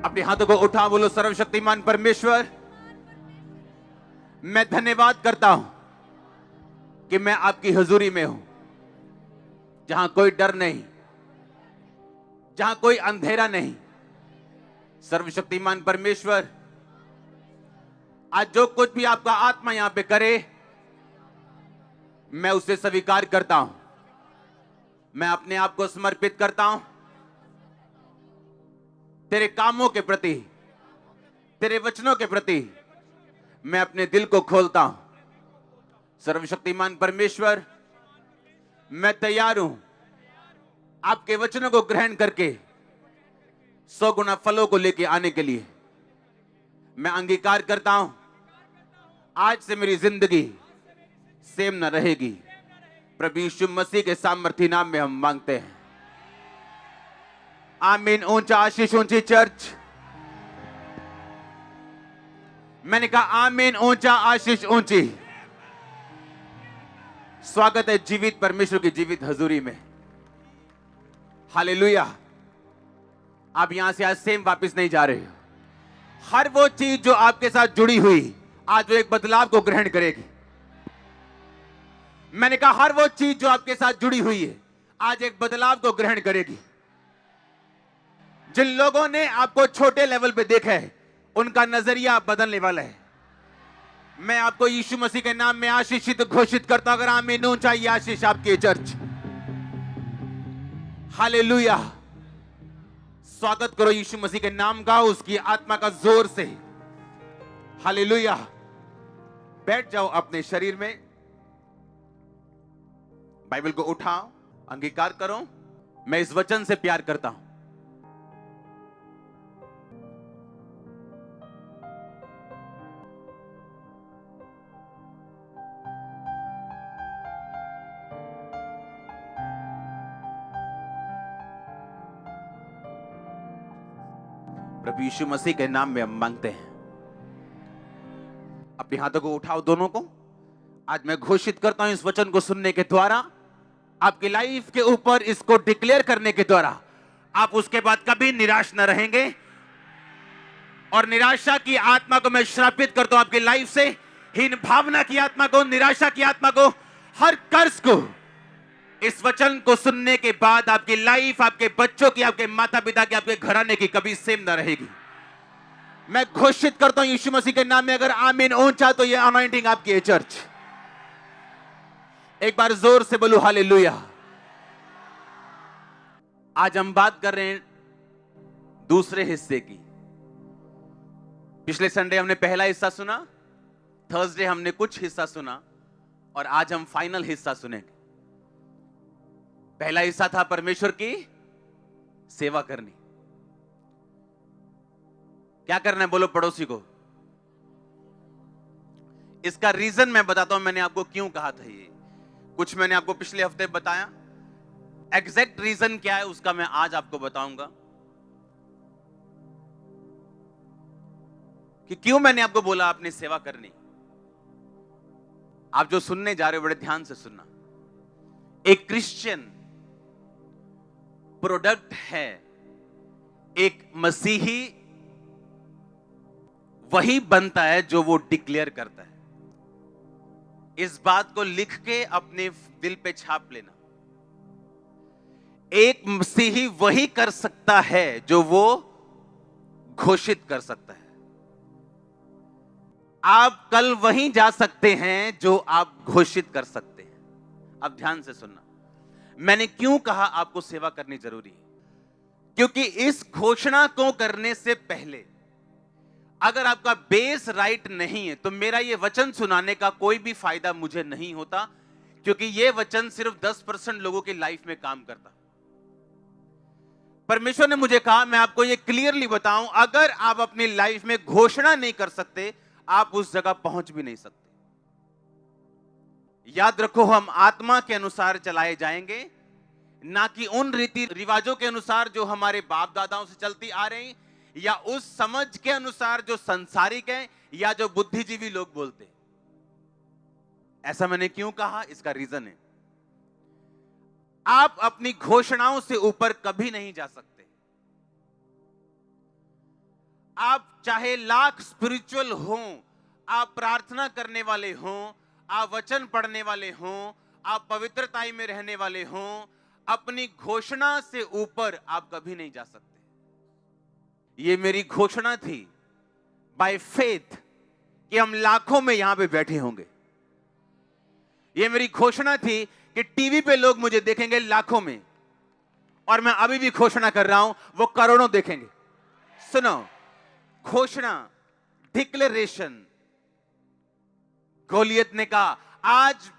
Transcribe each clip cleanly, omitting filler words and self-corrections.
अपने हाथों को उठा, बोलो सर्वशक्तिमान परमेश्वर, मैं धन्यवाद करता हूं कि मैं आपकी हुजूरी में हूं, जहां कोई डर नहीं, जहां कोई अंधेरा नहीं। सर्वशक्तिमान परमेश्वर, आज जो कुछ भी आपका आत्मा यहां पे करे, मैं उसे स्वीकार करता हूं। मैं अपने आप को समर्पित करता हूं तेरे कामों के प्रति, तेरे वचनों के प्रति। मैं अपने दिल को खोलता हूं। सर्वशक्तिमान परमेश्वर, मैं तैयार हूं आपके वचनों को ग्रहण करके 100 गुना फलों को लेके आने के लिए। मैं अंगीकार करता हूं, आज से मेरी जिंदगी सेम न रहेगी। प्रभु यीशु मसीह के सामर्थी नाम में हम मांगते हैं, आमीन। ऊंचा आशीष ऊंची चर्च, मैंने कहा आमीन, ऊंचा आशीष ऊंची। स्वागत है जीवित परमेश्वर की जीवित हजूरी में। हालेलुया। आप यहां से आज सेम वापस नहीं जा रहे हो। हर वो चीज जो आपके साथ जुड़ी हुई, आज वो एक बदलाव को ग्रहण करेगी। मैंने कहा हर वो चीज जो आपके साथ जुड़ी हुई है, आज एक बदलाव को ग्रहण करेगी। जिन लोगों ने आपको छोटे लेवल पे देखा है, उनका नजरिया बदलने वाला है। मैं आपको यीशु मसीह के नाम में आशीषित घोषित करता हूं। अगर आमीन ऊंचा ये आशीष आपकी चर्च। हालेलुया। स्वागत करो यीशु मसीह के नाम का, उसकी आत्मा का जोर से। हालेलुया। बैठ जाओ अपने शरीर में, बाइबल को उठाओ, अंगीकार करो, मैं इस वचन से प्यार करता हूं। प्रभु यीशु मसीह के नाम में हम मांगते हैं। अपने हाथों को उठाओ दोनों को। आज मैं घोषित करता हूं, इस वचन को सुनने के द्वारा, आपकी लाइफ के ऊपर इसको डिक्लेयर करने के द्वारा, आप उसके बाद कभी निराश न रहेंगे। और निराशा की आत्मा को मैं श्रापित करता हूं आपकी लाइफ से। हीन भावना की आत्मा को, निराशा की आत्मा को, हर कर्ज को, इस वचन को सुनने के बाद आपकी लाइफ, आपके बच्चों की, आपके माता पिता की, आपके घराने की कभी सेम ना रहेगी। मैं घोषित करता हूं यीशु मसीह के नाम में। अगर आमीन ऊंचा तो ये अनॉइंटिंग आपकी है चर्च। एक बार जोर से बोलो हालेलुया। आज हम बात कर रहे हैं दूसरे हिस्से की। पिछले संडे हमने पहला हिस्सा सुना, थर्सडे हमने कुछ हिस्सा सुना, और आज हम फाइनल हिस्सा सुनेंगे। पहला हिस्सा था परमेश्वर की सेवा करनी। क्या करना है बोलो पड़ोसी को। इसका रीजन मैं बताता हूं, मैंने आपको क्यों कहा था ये। कुछ मैंने आपको पिछले हफ्ते बताया, एग्जैक्ट रीजन क्या है उसका मैं आज आपको बताऊंगा कि क्यों मैंने आपको बोला आपने सेवा करनी। आप जो सुनने जा रहे हो बड़े ध्यान से सुनना। एक क्रिश्चियन प्रोडक्ट है, एक मसीही वही बनता है जो वो डिक्लेयर करता है। इस बात को लिख के अपने दिल पे छाप लेना। एक मसीही वही कर सकता है जो वो घोषित कर सकता है। आप कल वहीं जा सकते हैं जो आप घोषित कर सकते हैं। अब ध्यान से सुनना, मैंने क्यों कहा आपको सेवा करनी जरूरी है। क्योंकि इस घोषणा को करने से पहले अगर आपका बेस राइट नहीं है, तो मेरा यह वचन सुनाने का कोई भी फायदा मुझे नहीं होता, क्योंकि यह वचन सिर्फ 10% लोगों की लाइफ में काम करता। परमेश्वर ने मुझे कहा मैं आपको यह क्लियरली बताऊं, अगर आप अपनी लाइफ में घोषणा नहीं कर सकते, आप उस जगह पहुंच भी नहीं सकते। याद रखो, हम आत्मा के अनुसार चलाए जाएंगे, ना कि उन रीति रिवाजों के अनुसार जो हमारे बाप दादाओं से चलती आ रही, या उस समझ के अनुसार जो संसारिक है, या जो बुद्धिजीवी लोग बोलते। ऐसा मैंने क्यों कहा, इसका रीजन है, आप अपनी घोषणाओं से ऊपर कभी नहीं जा सकते। आप चाहे लाख स्पिरिचुअल हो, आप प्रार्थना करने वाले हो, आप वचन पढ़ने वाले हो, आप पवित्रताई में रहने वाले हो, अपनी घोषणा से ऊपर आप कभी नहीं जा सकते। ये मेरी घोषणा थी बाय फेथ कि हम लाखों में यहां पे बैठे होंगे। ये मेरी घोषणा थी कि टीवी पे लोग मुझे देखेंगे लाखों में, और मैं अभी भी घोषणा कर रहा हूं वो करोड़ों देखेंगे। सुनो, घोषणा, डिक्लेरेशन। गोलियत ने कहा, आज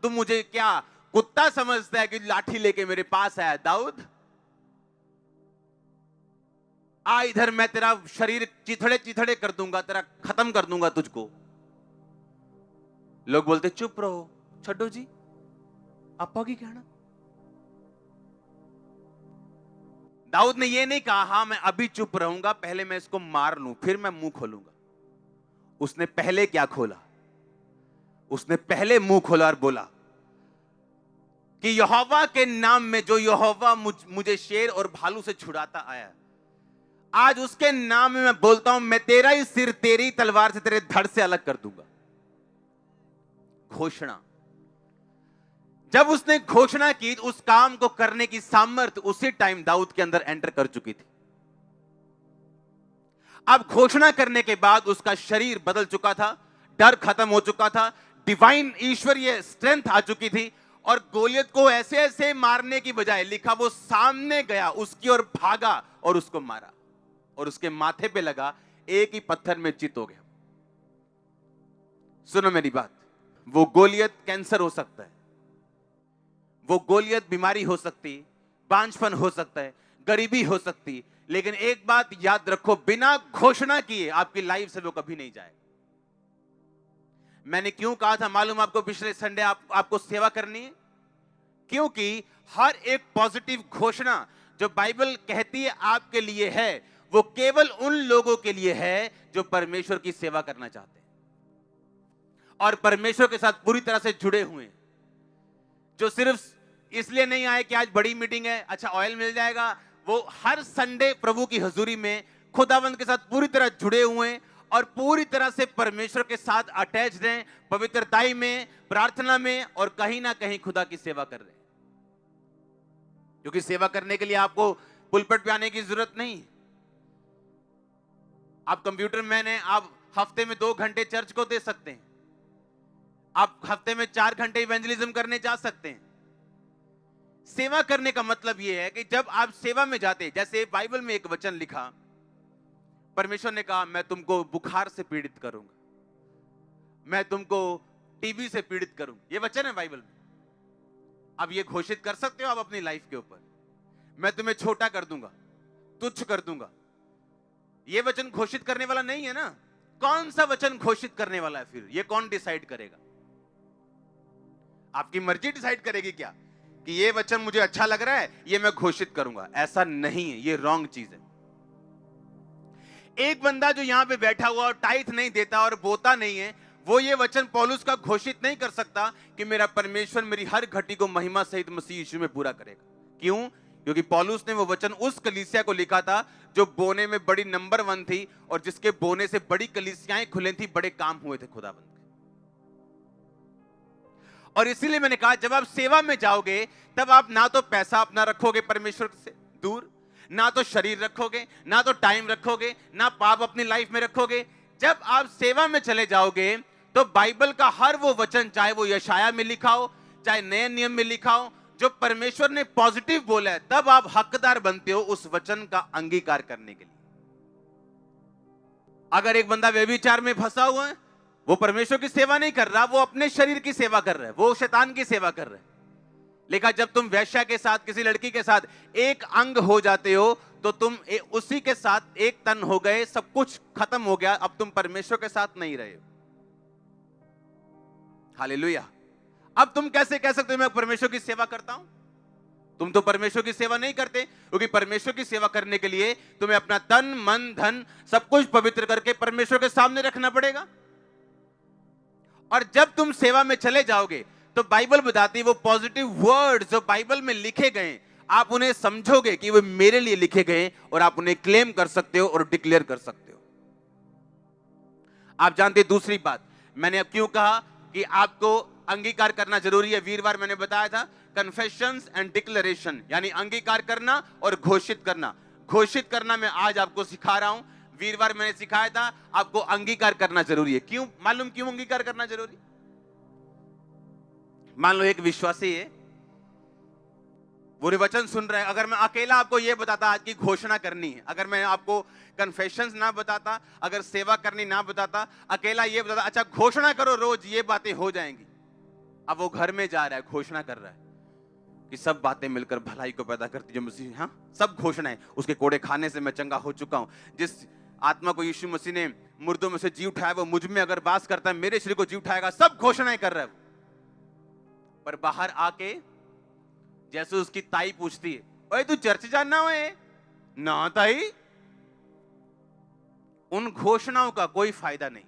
तुम मुझे क्या कुत्ता समझता है कि लाठी लेके मेरे पास आया? दाऊद, आ इधर, मैं तेरा शरीर चिथड़े चिथड़े कर दूंगा, तेरा खत्म कर दूंगा तुझको। लोग बोलते चुप रहो, छड्डो जी आपा की कहना। दाऊद ने यह नहीं कहा हां मैं अभी चुप रहूंगा, पहले मैं इसको मार लूं फिर मैं मुंह खोलूंगा। उसने पहले क्या खोला? उसने पहले मुंह खोला और बोला कि यहोवा के नाम में जो यहोवा मुझे शेर और भालू से छुड़ाता आया, आज उसके नाम में मैं बोलता हूं, मैं तेरा ही सिर तेरी तलवार से तेरे धड़ से अलग कर दूंगा। घोषणा। जब उसने घोषणा की, उस काम को करने की सामर्थ्य उसी टाइम दाऊद के अंदर एंटर कर चुकी थी। अब घोषणा करने के बाद उसका शरीर बदल चुका था, डर खत्म हो चुका था, डिवाइन ईश्वरीय स्ट्रेंथ आ चुकी थी, और गोलियत को ऐसे ऐसे मारने की बजाय लिखा वो सामने गया, उसकी ओर भागा और उसको मारा, और उसके माथे पे लगा, एक ही पत्थर में चित हो गया। सुनो मेरी बात, वो गोलियत कैंसर हो सकता है, वो गोलियत बीमारी हो सकती, बांझपन हो सकता है, गरीबी हो सकती, लेकिन एक बात याद रखो, बिना घोषणा किए आपकी लाइफ से वो कभी नहीं जाएगा। मैंने क्यों कहा था मालूम आपको, पिछले संडे आपको सेवा करनी है? क्योंकि हर एक पॉजिटिव घोषणा जो बाइबल कहती है आपके लिए है, वो केवल उन लोगों के लिए है जो परमेश्वर की सेवा करना चाहते हैं और परमेश्वर के साथ पूरी तरह से जुड़े हुए हैं, जो सिर्फ इसलिए नहीं आए कि आज बड़ी मीटिंग है, अच्छा ऑयल मिल जाएगा। वो हर संडे प्रभु की हजूरी में खुदावंद के साथ पूरी तरह जुड़े हुए हैं और पूरी तरह से परमेश्वर के साथ अटैच्ड हैं, पवित्रताई में, प्रार्थना में, और कहीं ना कहीं खुदा की सेवा कर रहे हैं। क्योंकि सेवा करने के लिए आपको पुलपट पे आने की जरूरत नहीं। आप कंप्यूटर मैन हैं, आप हफ्ते में 2 घंटे चर्च को दे सकते हैं, आप हफ्ते में 4 घंटे इवेंजलिज्म करने जा सकते हैं। सेवा करने का मतलब यह है कि जब आप सेवा में जाते, जैसे बाइबल में एक वचन लिखा, परमेश्वर ने कहा मैं तुमको बुखार से पीड़ित करूंगा, मैं तुमको टीबी से पीड़ित करूंगा, ये वचन है बाइबल में। अब ये घोषित कर सकते हो आप अपनी लाइफ के ऊपर, मैं तुम्हें छोटा कर दूंगा, तुच्छ कर दूंगा। ये वचन घोषित करने वाला नहीं है ना। कौन सा वचन घोषित करने वाला है फिर? ये कौन डिसाइड करेगा? आपकी मर्जी डिसाइड करेगी क्या कि ये वचन मुझे अच्छा लग रहा है, ये मैं घोषित करूंगा? ऐसा नहीं है, ये रॉन्ग चीज है। एक बंदा जो यहां पे बैठा हुआ और टाइथ नहीं देता और बोता नहीं है, वो ये वचन पौलुस का घोषित नहीं कर सकता कि मेरा परमेश्वर मेरी हर घटी को महिमा सहित मसीह यीशु में पूरा करेगा। क्यों? क्योंकि पौलुस ने वो वचन उस कलीसिया को लिखा था जो बोने में बड़ी नंबर 1 थी और जिसके बोने से बड़ी कलीसियाएं खुले थी, बड़े काम हुए थे खुदाबंद के। और इसीलिए मैंने कहा जब आप सेवा में जाओगे तब आप ना तो पैसा अपना रखोगे परमेश्वर से दूर, ना तो शरीर रखोगे, ना तो टाइम रखोगे, ना पाप अपनी लाइफ में रखोगे। जब आप सेवा में चले जाओगे तो बाइबल का हर वो वचन, चाहे वो यशाया में लिखा हो, चाहे नए नियम में लिखा हो, जो परमेश्वर ने पॉजिटिव बोला है, तब आप हकदार बनते हो उस वचन का अंगीकार करने के लिए। अगर एक बंदा व्यभिचार में फंसा हुआ है, वो परमेश्वर की सेवा नहीं कर रहा, वो अपने शरीर की सेवा कर रहा है, वो शैतान की सेवा कर रहा है। लेकिन जब तुम वेश्या के साथ, किसी लड़की के साथ एक अंग हो जाते हो तो तुम उसी के साथ एक तन हो गए, सब कुछ खत्म हो गया, अब तुम परमेश्वर के साथ नहीं रहे हो। हालेलुया। अब तुम कैसे कह सकते हो मैं परमेश्वर की सेवा करता हूं? तुम तो परमेश्वर की सेवा नहीं करते, क्योंकि परमेश्वर की सेवा करने के लिए तुम्हें अपना तन, मन, धन सब कुछ पवित्र करके परमेश्वर के सामने रखना पड़ेगा। और जब तुम सेवा में चले जाओगे तो बाइबल बताती है वो पॉजिटिव वर्ड्स जो बाइबल में लिखे गए, आप उन्हें समझोगे कि वो मेरे लिए लिखे गए और आप उन्हें क्लेम कर सकते हो और डिक्लेयर कर सकते हो। आप जानते हैं दूसरी बात मैंने अब क्यों कहा कि आपको अंगीकार करना जरूरी है। वीरवार मैंने बताया था कन्फेशंस एंड डिक्लेरेशन, यानी अंगीकार करना और घोषित करना। घोषित करना मैं आज आपको सिखा रहा हूं, वीरवार मैंने सिखाया था आपको अंगीकार करना जरूरी है। क्यों मालूम क्यों अंगीकार करना जरूरी? मान लो एक विश्वासी है, वो वचन सुन रहा है, अगर मैं अकेला आपको यह बताता आज की घोषणा करनी है, अगर मैं आपको कन्फेशंस ना बताता, अगर सेवा करनी ना बताता, अकेला ये बताता अच्छा घोषणा करो रोज ये बातें हो जाएंगी। अब वो घर में जा रहा है, घोषणा कर रहा है कि सब बातें मिलकर भलाई को पैदा करती जो मसीह, हाँ सब घोषणाएं, उसके कोड़े खाने से मैं चंगा हो चुका हूं, जिस आत्मा को यीशु मसीह ने मुर्दों में से जी उठाया वो मुझ में अगर वास करता है मेरे शरीर को जी उठाएगा, सब घोषणाएं कर रहा है। पर बाहर आके जैसे उसकी ताई पूछती है, ओए तू चर्च जाना है ना ताई, उन घोषणाओं का कोई फायदा नहीं।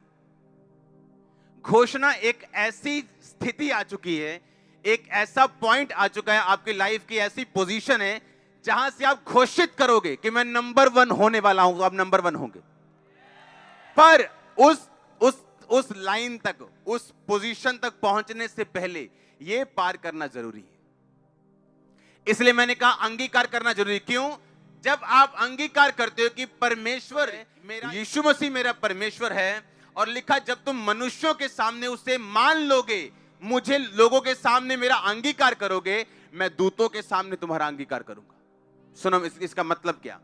घोषणा एक ऐसी स्थिति आ चुकी है, एक ऐसा पॉइंट आ चुका है आपकी लाइफ की, ऐसी पोजीशन है जहां से आप घोषित करोगे कि मैं नंबर 1 होने वाला हूं, तो आप नंबर 1 होंगे। पर उस लाइन तक, उस पोजीशन तक पहुंचने से पहले यह पार करना जरूरी है। इसलिए मैंने कहा अंगीकार करना जरूरी। क्यों? जब आप अंगीकार करते हो कि परमेश्वर मेरा, यीशु मसीह मेरा परमेश्वर है, और लिखा जब तुम मनुष्यों के सामने उसे मान लोगे, मुझे लोगों के सामने मेरा अंगीकार करोगे, मैं दूतों के सामने तुम्हारा अंगीकार करूंगा। सुनो इसका मतलब क्या?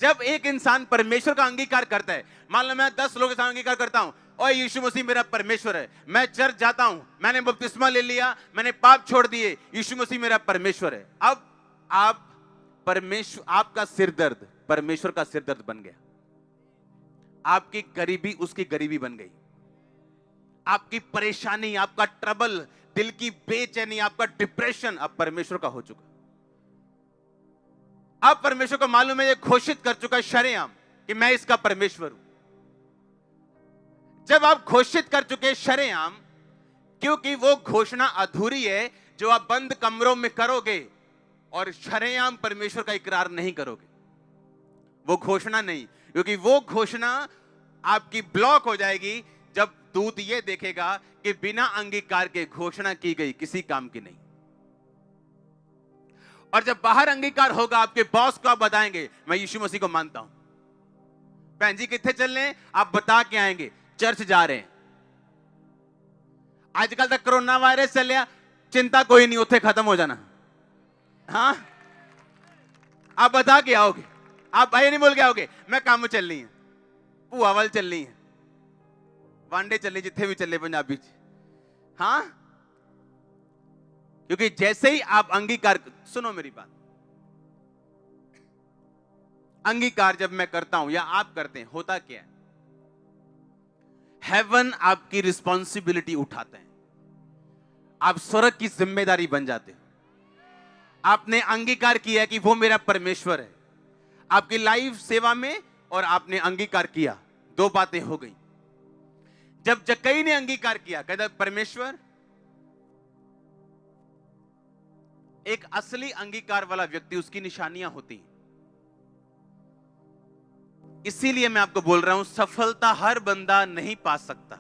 जब एक इंसान परमेश्वर का अंगीकार करता है, मान लो मैं 10 लोगों के सामने अंगीकार करता हूं, और यीशु मसीह मेरा परमेश्वर है, मैं चर्च जाता हूं, मैंने बपतिस्मा ले लिया, मैंने पाप छोड़ दिए, यीशु मसीह मेरा परमेश्वर है। अब आप परमेश्वर, आपका सिरदर्द परमेश्वर का सिरदर्द बन गया, आपकी गरीबी उसकी गरीबी बन गई, आपकी परेशानी, आपका ट्रबल, दिल की बेचैनी, आपका डिप्रेशन अब परमेश्वर का हो चुका। अब परमेश्वर को मालूम है, ये घोषित कर चुका है शरेआम कि मैं इसका परमेश्वर हूं। जब आप घोषित कर चुके शरेआम, क्योंकि वो घोषणा अधूरी है जो आप बंद कमरों में करोगे और शरेआम परमेश्वर का इकरार नहीं करोगे, वो घोषणा नहीं, क्योंकि वो घोषणा आपकी ब्लॉक हो जाएगी जब दूत ये देखेगा कि बिना अंगीकार के घोषणा की गई किसी काम की नहीं। और जब बाहर अंगीकार होगा, आपके बॉस को आप बताएंगे मैं यीशु मसीह को मानता हूं, बहन जी कितने चल रहे हैं, आप बता के आएंगे चर्च जा रहे हैं। आजकल तक कोरोना वायरस चल रहा, चिंता कोई नहीं, उत्थे खत्म हो जाना। हाँ आप बता के आओगे, आप भाई नहीं बोल के आओगे मैं काम चल रही है, भूआवल चल रही है, वांडे चल रही, जिथे भी चले पंजाबी। हाँ क्योंकि जैसे ही आप अंगीकार, सुनो मेरी बात, अंगीकार जब मैं करता हूं या आप करते हैं, होता क्या है, हेवन आपकी रिस्पॉन्सिबिलिटी उठाते हैं, आप स्वर्ग की जिम्मेदारी बन जाते हो। आपने अंगीकार किया कि वो मेरा परमेश्वर है आपकी लाइफ सेवा में, और आपने अंगीकार किया, 2 बातें हो गई। जब जक्कई ने अंगीकार किया, कहता परमेश्वर, एक असली अंगीकार वाला व्यक्ति, उसकी निशानियां होती हैं। इसीलिए मैं आपको बोल रहा हूं, सफलता हर बंदा नहीं पा सकता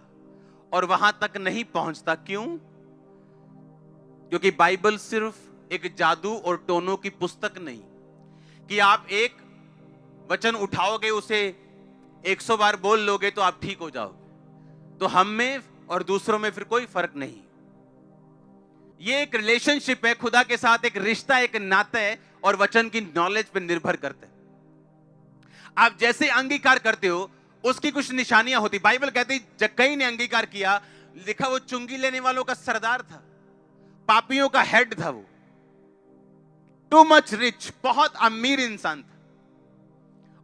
और वहां तक नहीं पहुंचता। क्यों? क्योंकि बाइबल सिर्फ एक जादू और टोनों की पुस्तक नहीं कि आप एक वचन उठाओगे, उसे 100 बार बोल लोगे तो आप ठीक हो जाओगे। तो हम में और दूसरों में फिर कोई फर्क नहीं। ये एक रिलेशनशिप है खुदा के साथ, एक रिश्ता, एक नाता है, और वचन की नॉलेज पर निर्भर करता है। आप जैसे अंगीकार करते हो उसकी कुछ निशानियां होती। बाइबल कहती जक्कई ने अंगीकार किया, लिखा वो चुंगी लेने वालों का सरदार था, पापियों का हेड था, वो टू मच रिच, बहुत अमीर इंसान था।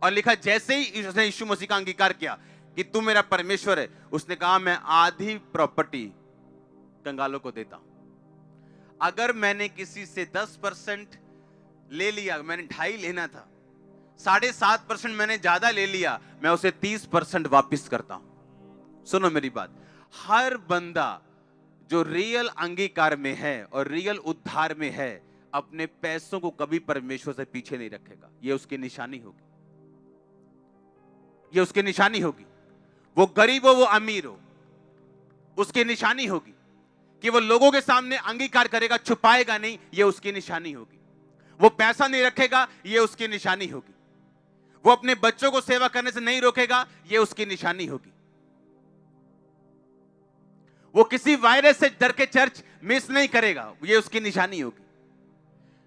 और लिखा जैसे ही उसने यीशु मसीह का अंगीकार किया कि तू मेरा परमेश्वर है, उसने कहा मैं आधी प्रॉपर्टी कंगालों को देता हूं। अगर मैंने किसी से 10% ले लिया, मैंने 2.5 लेना था, 7.5% मैंने ज्यादा ले लिया, मैं उसे 30% वापस करता हूं। सुनो मेरी बात, हर बंदा जो रियल अंगीकार में है और रियल उद्धार में है, अपने पैसों को कभी परमेश्वर से पीछे नहीं रखेगा। यह उसकी निशानी होगी, यह उसकी निशानी होगी। वो गरीब हो वो अमीर हो, उसकी निशानी होगी कि वो लोगों के सामने अंगीकार करेगा, छुपाएगा नहीं, ये उसकी निशानी होगी। वो पैसा नहीं रखेगा, ये उसकी निशानी होगी। वो अपने बच्चों को सेवा करने से नहीं रोकेगा, ये उसकी निशानी होगी। वो किसी वायरस से डर के चर्च मिस नहीं करेगा, ये उसकी निशानी होगी।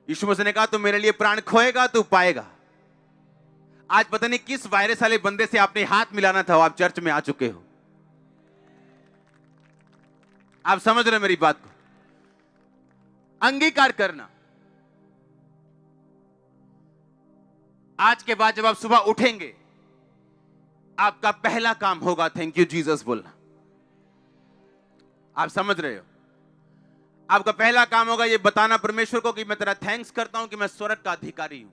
यीशु मसीह ने कहा तू मेरे लिए प्राण खोएगा तू पाएगा। आज पता नहीं किस वायरस वाले बंदे से आपने हाथ मिलाना था, आप चर्च में आ चुके हो। आप समझ रहे मेरी बात को? अंगीकार करना। आज के बाद जब आप सुबह उठेंगे, आपका पहला काम होगा थैंक यू जीसस बोलना। आप समझ रहे हो? आपका पहला काम होगा ये बताना परमेश्वर को कि मैं तेरा थैंक्स करता हूं कि मैं स्वर्ग का अधिकारी हूं।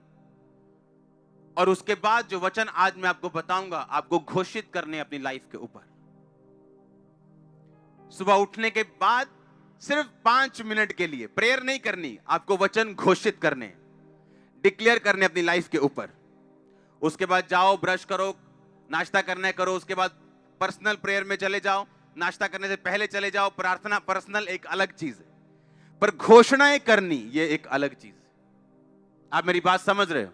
और उसके बाद जो वचन आज मैं आपको बताऊंगा, आपको घोषित करने अपनी लाइफ के ऊपर। सुबह उठने के बाद सिर्फ 5 मिनट के लिए प्रेयर नहीं करनी, आपको वचन घोषित करने, डिक्लेयर करने अपनी लाइफ के ऊपर। उसके बाद जाओ, ब्रश करो, नाश्ता करना है करो, उसके बाद पर्सनल प्रेयर में चले जाओ, नाश्ता करने से पहले चले जाओ। प्रार्थना पर्सनल एक अलग चीज है, पर घोषणाएं करनी ये एक अलग चीज है। आप मेरी बात समझ रहे हो?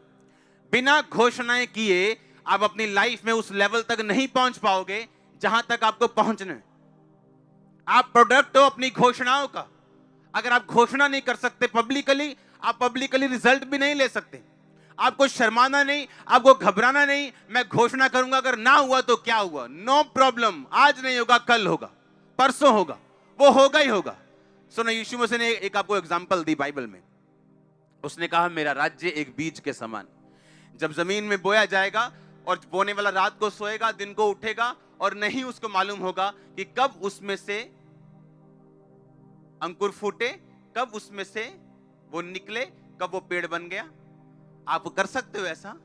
बिना घोषणाएं किए आप अपनी लाइफ में उस लेवल तक नहीं पहुंच पाओगे जहां तक आपको पहुंचना है। आप प्रोडक्ट हो अपनी घोषणाओं का। अगर आप घोषणा नहीं कर सकते पब्लिकली, आप पब्लिकली रिजल्ट भी नहीं ले सकते। आपको शर्माना नहीं, आपको घबराना नहीं। मैं घोषणा करूंगा, अगर ना हुआ तो क्या हुआ, नो प्रॉब्लम। आज नहीं होगा, कल होगा, परसों होगा, वो होगा ही होगा। सुनो, यीशु मसीह ने एक आपको एग्जांपल दी बाइबल में। उसने कहा मेरा राज्य एक बीज के समान, जब जमीन में बोया जाएगा और बोने वाला रात को सोएगा, दिन को उठेगा और नहीं उसको मालूम होगा कि कब उसमें से अंकुर फूटे, कब उसमें से वो निकले, कब वो पेड़ बन गया। आप कर सकते हो ऐसा?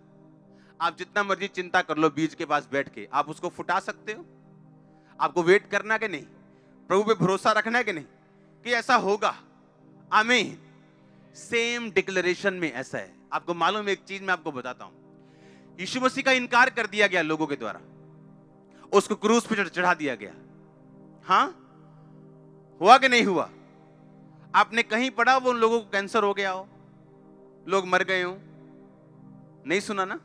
आप जितना मर्जी चिंता कर लो, बीज के पास बैठ के आप उसको फुटा सकते हो? आपको वेट करना कि नहीं? प्रभु पे भरोसा रखना है कि नहीं कि ऐसा होगा? आमीन। सेम डिक्लेरेशन में ऐसा है। आपको मालूम है एक चीज मैं आपको बताता हूं, यीशु मसीह का इनकार कर दिया गया लोगों के द्वारा, उसको क्रूस पे चढ़ा दिया गया। हां, हुआ कि नहीं हुआ? आपने कहीं पढ़ा वो उन लोगों को कैंसर हो गया हो, लोग मर गए हो? नहीं सुना ना?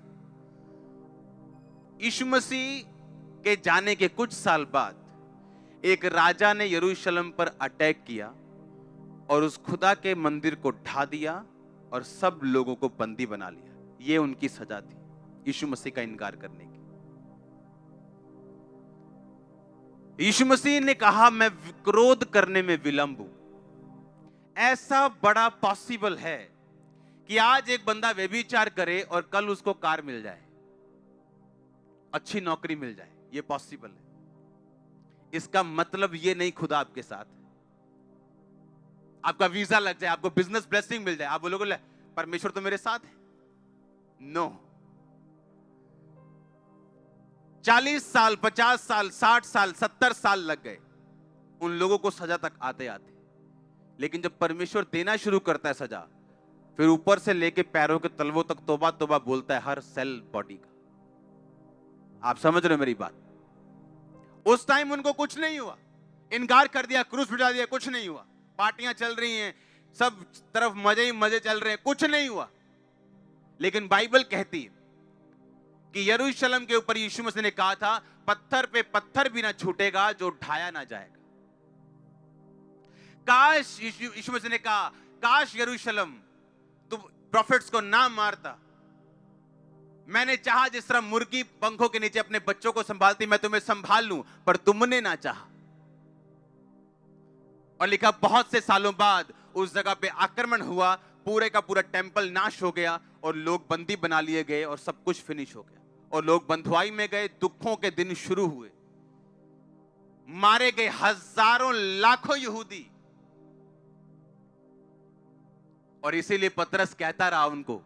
यीशु मसीह के जाने के कुछ साल बाद एक राजा ने यरूशलेम पर अटैक किया और उस खुदा के मंदिर को ढा दिया और सब लोगों को बंदी बना लिया। यह उनकी सजा थी यीशु मसीह का इनकार करने की। यीशु मसीह ने कहा मैं क्रोध करने में विलंब हूं। ऐसा बड़ा पॉसिबल है कि आज एक बंदा व्यभिचार करे और कल उसको कार मिल जाए, अच्छी नौकरी मिल जाए। यह पॉसिबल है। इसका मतलब यह नहीं खुदा आपके साथ, आपका वीजा लग जाए, आपको बिजनेस ब्लेसिंग मिल जाए, आप बोलोगे परमेश्वर तो मेरे साथ है। नो। 40 साल, 50 साल, 60 साल, 70 साल लग गए उन लोगों को सजा तक आते आते। लेकिन जब परमेश्वर देना शुरू करता है सजा, फिर ऊपर से लेके पैरों के तलवों तक तौबा तौबा बोलता है हर सेल बॉडी का। आप समझ रहे हो मेरी बात? उस टाइम उनको कुछ नहीं हुआ, इनकार कर दिया, क्रूस बिठा दिया, कुछ नहीं हुआ। पार्टियां चल रही हैं, सब तरफ मजे ही मजे चल रहे हैं, कुछ नहीं हुआ। लेकिन बाइबल कहती है कि यरूशलेम के ऊपर यीशु मसीह ने कहा था पत्थर पे पत्थर भी ना छूटेगा जो ढाया ना जाएगा। काश यीशु मसीह ने कहा काश यरूशलेम तुम प्रॉफिट्स को ना मारता। मैंने चाहा जिस तरह मुर्गी पंखों के नीचे अपने बच्चों को संभालती, मैं तुम्हें संभाल लूं, पर तुमने ना चाहा। और लिखा बहुत से सालों बाद उस जगह पे आक्रमण हुआ, पूरे का पूरा टेंपल नाश हो गया और लोग बंदी बना लिए गए और सब कुछ फिनिश हो गया और लोग बंधुआई में गए। दुखों के दिन शुरू हुए, मारे गए हजारों लाखों यहूदी। और इसीलिए पतरस कहता रहा उनको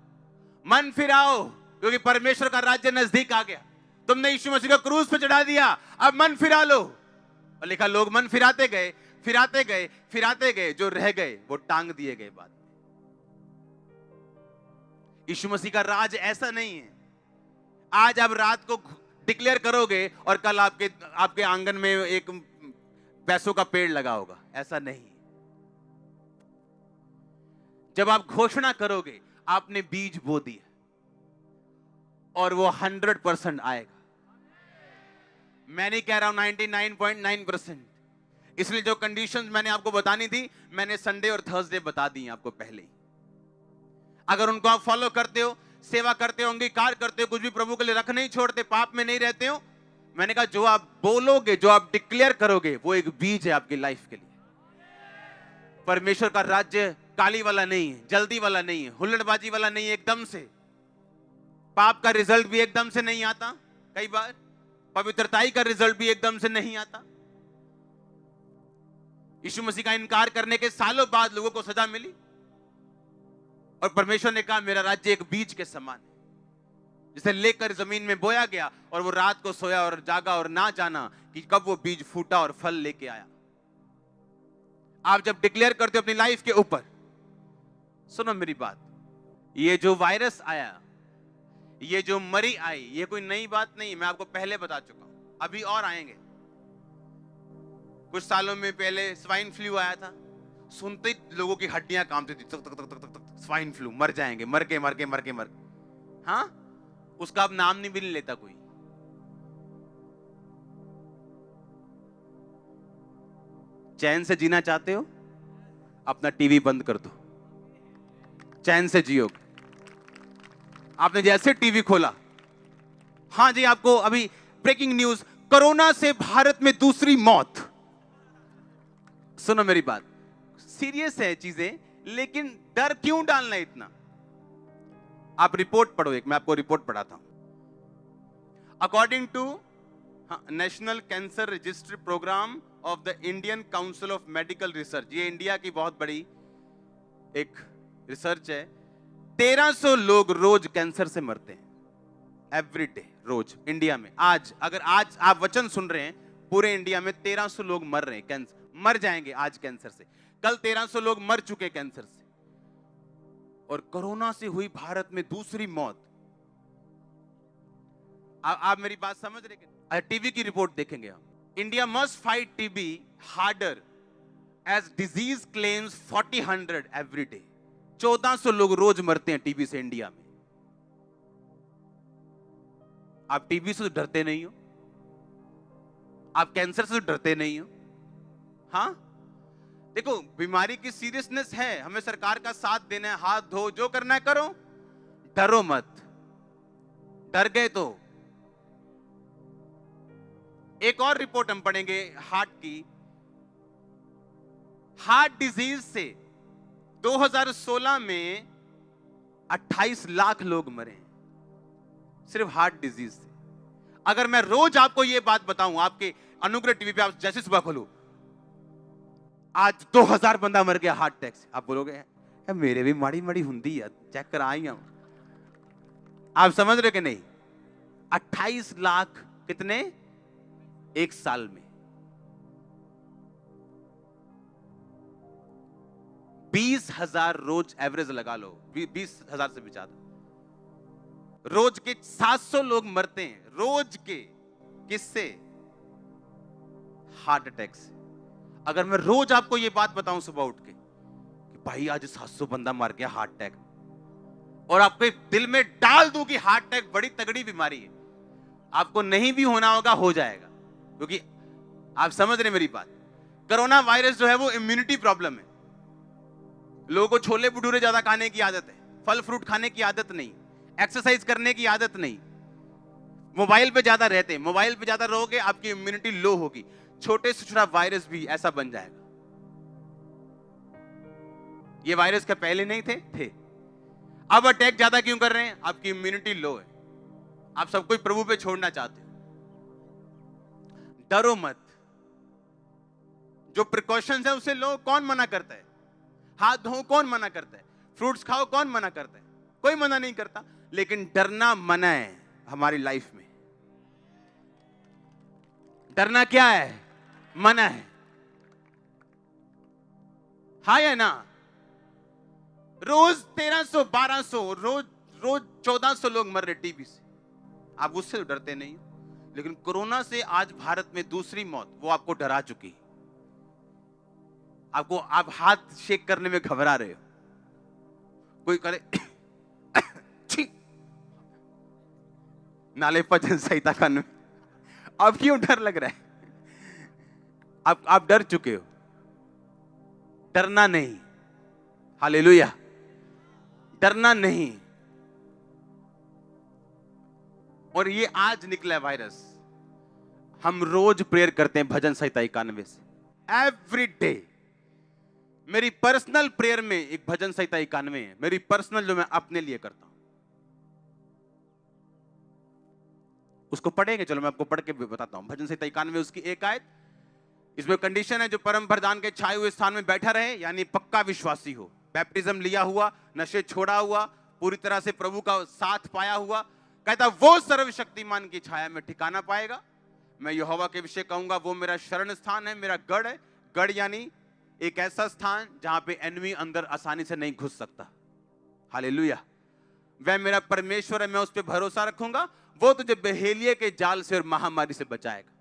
मन फिराओ, क्योंकि परमेश्वर का राज्य नजदीक आ गया। तुमने यीशु मसीह को क्रूस पे चढ़ा दिया, अब मन फिरा लो। और लिखा लोग मन फिराते गए, फिराते गए, फिराते गए, जो रह गए वो टांग दिए गए बाद में। यीशु मसीह का राज ऐसा नहीं है आज आप रात को डिक्लेयर करोगे और कल आपके आपके आंगन में एक पैसों का पेड़ लगा होगा, ऐसा नहीं। जब आप घोषणा करोगे आपने बीज बो दिया और वो 100% आएगा। मैं नहीं कह रहा हूं 99.9%। इसलिए जो कंडीशंस मैंने आपको बतानी थी, मैंने संडे और थर्सडे बता दी आपको पहले ही। अगर उनको आप फॉलो करते हो, सेवा करते हो, अंगीकार करते हो, कुछ भी प्रभु के लिए रख नहीं छोड़ते, पाप में नहीं रहते हो, मैंने कहा जो आप बोलोगे, जो आप डिक्लेयर करोगे, वो एक बीज है आपकी लाइफ के लिए। परमेश्वर का राज्य काली वाला नहीं है, जल्दी वाला नहीं है, हुल्लड़बाजी वाला नहीं है। एकदम से पाप का रिजल्ट भी एकदम से नहीं आता, कई बार पवित्रताई का रिजल्ट भी एकदम से नहीं आता। यीशु मसीह का इनकार करने के सालों बाद लोगों को सजा मिली और परमेश्वर ने कहा मेरा राज्य एक बीज के समान है, जिसे लेकर जमीन में बोया गया और वो रात को सोया और जागा और ना जाना कि कब वो बीज फूटा और फल लेके आया। आप जब डिक्लेयर करते हो अपनी लाइफ के ऊपर, सुनो मेरी बात, ये जो वायरस आया, ये जो मरी आई, ये कोई नई बात नहीं, मैं आपको पहले बता चुका हूं, अभी और आएंगे। कुछ सालों में पहले स्वाइन फ्लू आया था, सुनते ही लोगों की हड्डियां कांपती थी, तक तक तक तक तक, स्वाइन फ्लू, मर जाएंगे, मर के। हाँ, उसका अब नाम नहीं भी नहीं लेता कोई। चैन से जीना चाहते हो, अपना टीवी बंद कर दो, चैन से जियो। आपने जैसे टीवी खोला, हाँ जी, आपको अभी ब्रेकिंग न्यूज, कोरोना से भारत में दूसरी मौत। सुनो मेरी बात, सीरियस है चीजें, लेकिन डर क्यों डालना इतना? आप रिपोर्ट पढ़ो, एक मैं आपको रिपोर्ट पढ़ाता हूं। According to National Cancer Registry Programme of the Indian Council of Medical Research, ये इंडिया की बहुत बड़ी एक रिसर्च है। 1300 लोग रोज कैंसर से मरते हैं, एवरी डे, रोज इंडिया में। आज अगर आज आप वचन सुन रहे हैं, पूरे इंडिया में 1300 लोग मर रहे हैं, कैंसर मर जाएंगे आज कैंसर से। कल 1300 लोग मर चुके कैंसर से, और कोरोना से हुई भारत में दूसरी मौत। आप मेरी बात समझ रहे? टीबी की रिपोर्ट देखेंगे आप। India must fight TB harder as disease claims 40,100 every day. 1400 लोग रोज मरते हैं टीबी से इंडिया में। आप टीबी से तो डरते नहीं हो, आप कैंसर से तो डरते नहीं हो। हाँ, देखो बीमारी की सीरियसनेस है, हमें सरकार का साथ देना है, हाथ धो, जो करना है करो, डरो मत। डर गए तो एक और रिपोर्ट हम पढ़ेंगे हार्ट की। हार्ट डिजीज से 2016 में 28 लाख लोग मरे, सिर्फ हार्ट डिजीज से। अगर मैं रोज आपको यह बात बताऊं, आपके अनुग्रह टीवी पे आप जैसे सुबह खोलो, आज 2000 बंदा मर गया हार्ट अटैक से, आप बोलोगे मेरे भी माड़ी माड़ी हुंदी है, चेक करा आई हूं। आप समझ रहे कि नहीं? 28 लाख कितने एक साल में? 20,000 रोज एवरेज लगा लो, 20,000 से भी ज्यादा। रोज के 700 लोग मरते हैं रोज के, किससे? हार्ट अटैक से। अगर मैं रोज आपको यह बात बताऊं सुबह उठ के कि भाई आज 700 बंदा मर गया हार्ट अटैक, और आपके दिल में डाल दूं कि हार्ट अटैक बड़ी तगड़ी बीमारी है, आपको नहीं भी होना होगा, हो जाएगा। क्योंकि आप समझ रहे मेरी बात, कोरोना वायरस जो है वो इम्यूनिटी प्रॉब्लम है। लोगों को छोले भटूरे ज्यादा खाने की आदत है, फल फ्रूट खाने की आदत नहीं, एक्सरसाइज करने की आदत नहीं, मोबाइल पे ज्यादा रहते हैं। मोबाइल पे ज्यादा रहोगे आपकी इम्यूनिटी लो होगी, छोटे से छोटा वायरस भी ऐसा बन जाएगा। ये वायरस क्या पहले नहीं थे? अब अटैक ज्यादा क्यों कर रहे हैं? आपकी इम्यूनिटी लो है, आप सब कुछ प्रभु पे छोड़ना चाहते हो। डरो मत, जो प्रिकॉशंस है उसे लो। कौन मना करता है? हाथ धो कौन मना करता है? फ्रूट्स खाओ कौन मना करता है? कोई मना नहीं करता, लेकिन डरना मना है हमारी लाइफ में। डरना क्या है? मना है। हाँ या ना? रोज 1300 1200 रोज 1400 लोग मर रहे टीबी से, आप उससे तो डरते नहीं। लेकिन कोरोना से आज भारत में दूसरी मौत, वो आपको डरा चुकी। आप हाथ शेक करने में घबरा रहे हो। कोई करे नाले भजन संहिता कानवे, अब क्यों डर लग रहा है? आप डर चुके हो। डरना नहीं, हालेलुया, डरना नहीं। और ये आज निकला है वायरस। हम रोज प्रेयर करते हैं भजन संहिता 91 से, एवरी डे। मेरी पर्सनल प्रेयर में एक भजन संहिता 91 है, मेरी पर्सनल, जो मैं अपने लिए करता हूं। उसको पढ़ेंगे, चलो मैं आपको पढ़ के बताता हूं। भजन संहिता 91 उसकी एक आयत, इसमें कंडीशन है, जो परम प्रधान के छाए हुए स्थान में बैठा रहे, यानी पक्का विश्वासी हो, बैप्टिज्म लिया हुआ, नशे छोड़ा हुआ, पूरी तरह से प्रभु का साथ पाया हुआ। कहता वो सर्वशक्तिमान की छाया में ठिकाना पाएगा। मैं यहोवा के विषय कहूंगा, वो मेरा शरण स्थान है, मेरा गढ़ है। गढ़ यानी एक ऐसा स्थान जहां पे एनिमी अंदर आसानी से नहीं घुस सकता। हालेलुया। वह मेरा परमेश्वर है, मैं उस पर भरोसा रखूंगा। वो तुझे बहेलिये के जाल से और महामारी से बचाएगा,